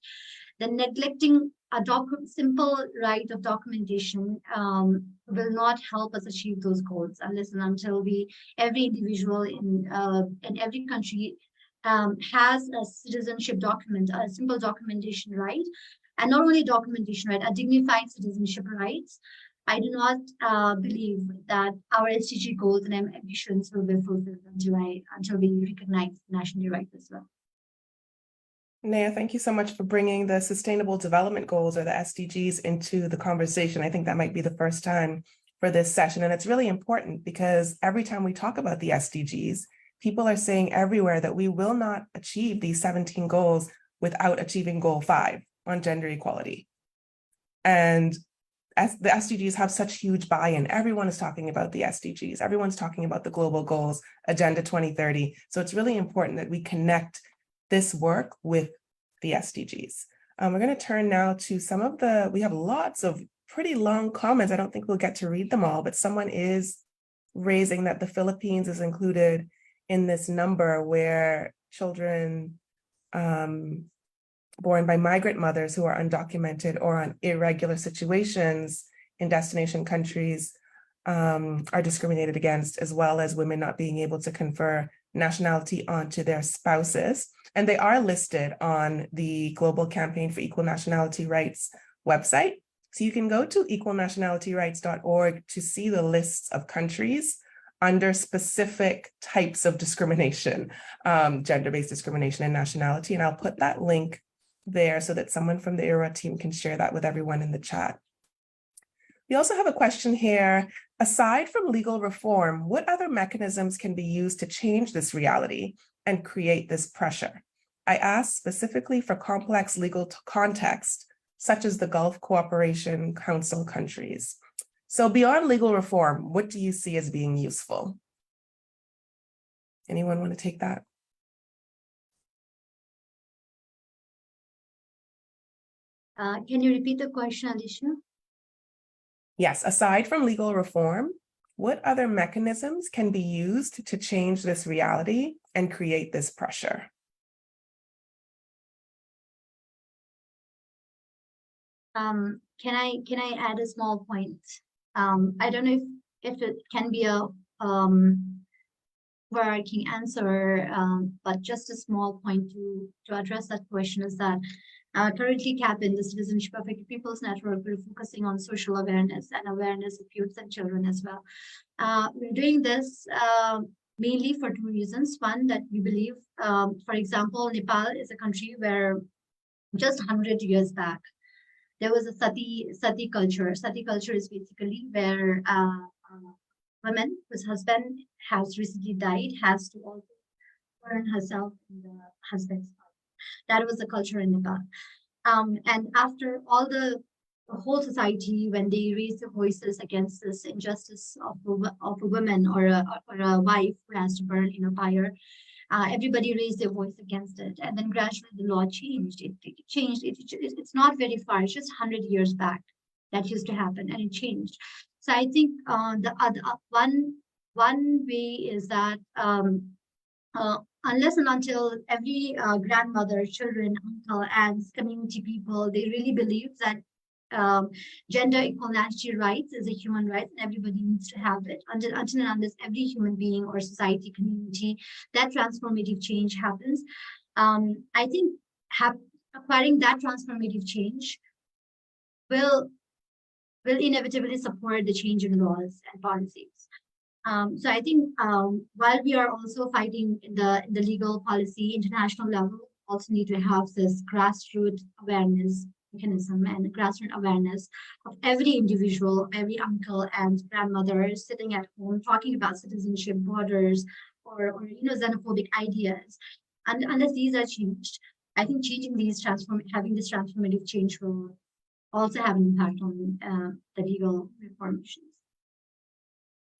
then neglecting a simple right of documentation will not help us achieve those goals unless and until every individual in every country has a citizenship document, a simple documentation right, and not only documentation right, a dignified citizenship rights. I do not believe that our SDG goals and ambitions will be fulfilled until we recognize national rights as well. Neha, thank you so much for bringing the Sustainable Development Goals, or the SDGs, into the conversation. I think that might be the first time for this session. And it's really important because every time we talk about the SDGs, people are saying everywhere that we will not achieve these 17 goals without achieving goal 5 on gender equality. And as the SDGs have such huge buy-in, everyone is talking about the SDGs, everyone's talking about the global goals, Agenda 2030. So it's really important that we connect this work with the SDGs. We're going to turn now to some of we have lots of pretty long comments. I don't think we'll get to read them all, but someone is raising that the Philippines is included in this number where children born by migrant mothers who are undocumented or on irregular situations in destination countries are discriminated against, as well as women not being able to confer nationality onto their spouses. And they are listed on the Global Campaign for Equal Nationality Rights website. So you can go to equalnationalityrights.org to see the lists of countries under specific types of discrimination, gender-based discrimination and nationality. And I'll put that link there so that someone from the IRA team can share that with everyone in the chat. We also have a question here. Aside from legal reform, what other mechanisms can be used to change this reality and create this pressure? I asked specifically for complex legal context, such as the Gulf Cooperation Council countries. So beyond legal reform, what do you see as being useful? Anyone want to take that? Can you repeat the question, Alicia? Yes, aside from legal reform, what other mechanisms can be used to change this reality and create this pressure? Can I add a small point? I don't know if it can be a overarching answer, but just a small point to address that question is that currently CAPIN, the Citizenship Affected Peoples Network, we're focusing on social awareness and awareness of youth and children as well. We're doing this mainly for two reasons. One, that we believe, for example, Nepal is a country where just 100 years back, there was a sati culture. Sati culture is basically where woman whose husband has recently died has to also burn herself in the husband's body. That was the culture in Nepal. And after all the whole society, when they raised their voices against this injustice of a woman or a wife who has to burn in a fire, everybody raised their voice against it. And then gradually the law changed. It changed. It's not very far. It's just 100 years back that used to happen, and it changed. So I think the other one way is that unless and until every grandmother, children, uncle, aunts, community people, they really believe that gender equality rights is a human right and everybody needs to have it. Until and unless every human being or society, community, that transformative change happens, I think acquiring that transformative change will inevitably support the change in laws and policies. So I think while we are also fighting in the legal policy international level, also need to have this grassroots awareness mechanism and grassroots awareness of every individual, every uncle and grandmother sitting at home talking about citizenship, borders, or xenophobic ideas. And unless these are changed, I think having this transformative change will also have an impact on the legal reform issues.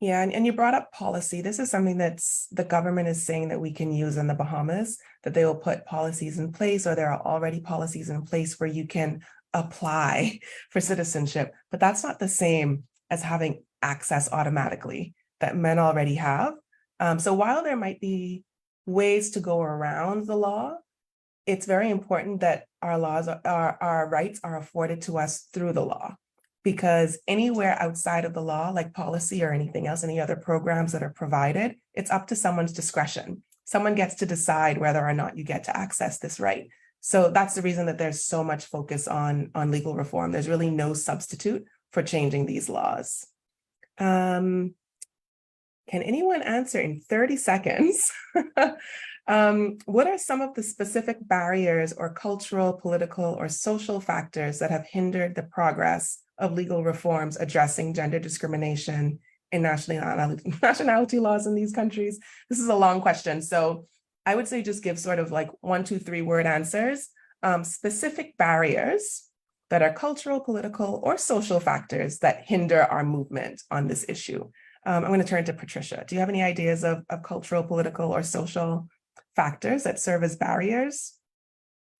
Yeah, and you brought up policy. This is something that's the government is saying that we can use in the Bahamas, that they will put policies in place, or there are already policies in place where you can apply for citizenship. But that's not the same as having access automatically that men already have. So while there might be ways to go around the law, it's very important that our laws, our rights are afforded to us through the law. Because anywhere outside of the law, like policy or anything else, any other programs that are provided, it's up to someone's discretion. Someone gets to decide whether or not you get to access this right. So that's the reason that there's so much focus on legal reform. There's really no substitute for changing these laws. Can anyone answer in 30 seconds? What are some of the specific barriers or cultural, political, or social factors that have hindered the progress of legal reforms addressing gender discrimination in nationality laws in these countries? This is a long question, so I would say just give sort of like 1, 2, 3 word answers. Specific barriers that are cultural, political, or social factors that hinder our movement on this issue. I'm going to turn to Patricia. Do you have any ideas of cultural, political, or social factors that serve as barriers?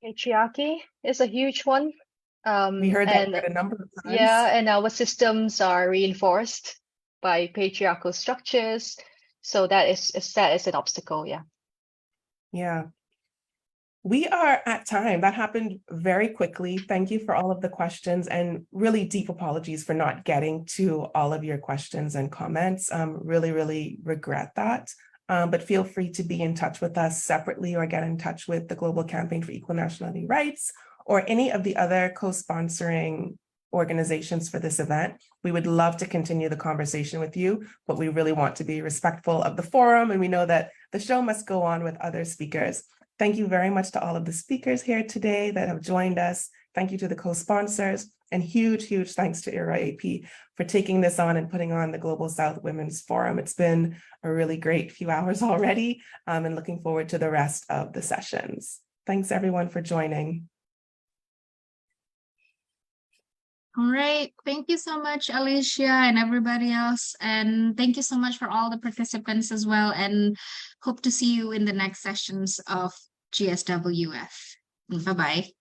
Patriarchy is a huge one. We heard that word a number of times. Yeah, and our systems are reinforced by patriarchal structures. So that is an obstacle, yeah. Yeah. We are at time. That happened very quickly. Thank you for all of the questions, and really deep apologies for not getting to all of your questions and comments. Really regret that. But feel free to be in touch with us separately or get in touch with the Global Campaign for Equal Nationality Rights or any of the other co-sponsoring organizations for this event. We would love to continue the conversation with you, but we really want to be respectful of the forum, and we know that the show must go on with other speakers. Thank you very much to all of the speakers here today that have joined us. Thank you to the co-sponsors, and huge thanks to IRA AP for taking this on and putting on the Global South Women's Forum. It's been a really great few hours already, and looking forward to the rest of the sessions. Thanks everyone for joining. All right. Thank you so much, Alicia and everybody else. And thank you so much for all the participants as well. And hope to see you in the next sessions of GSWF. Bye-bye.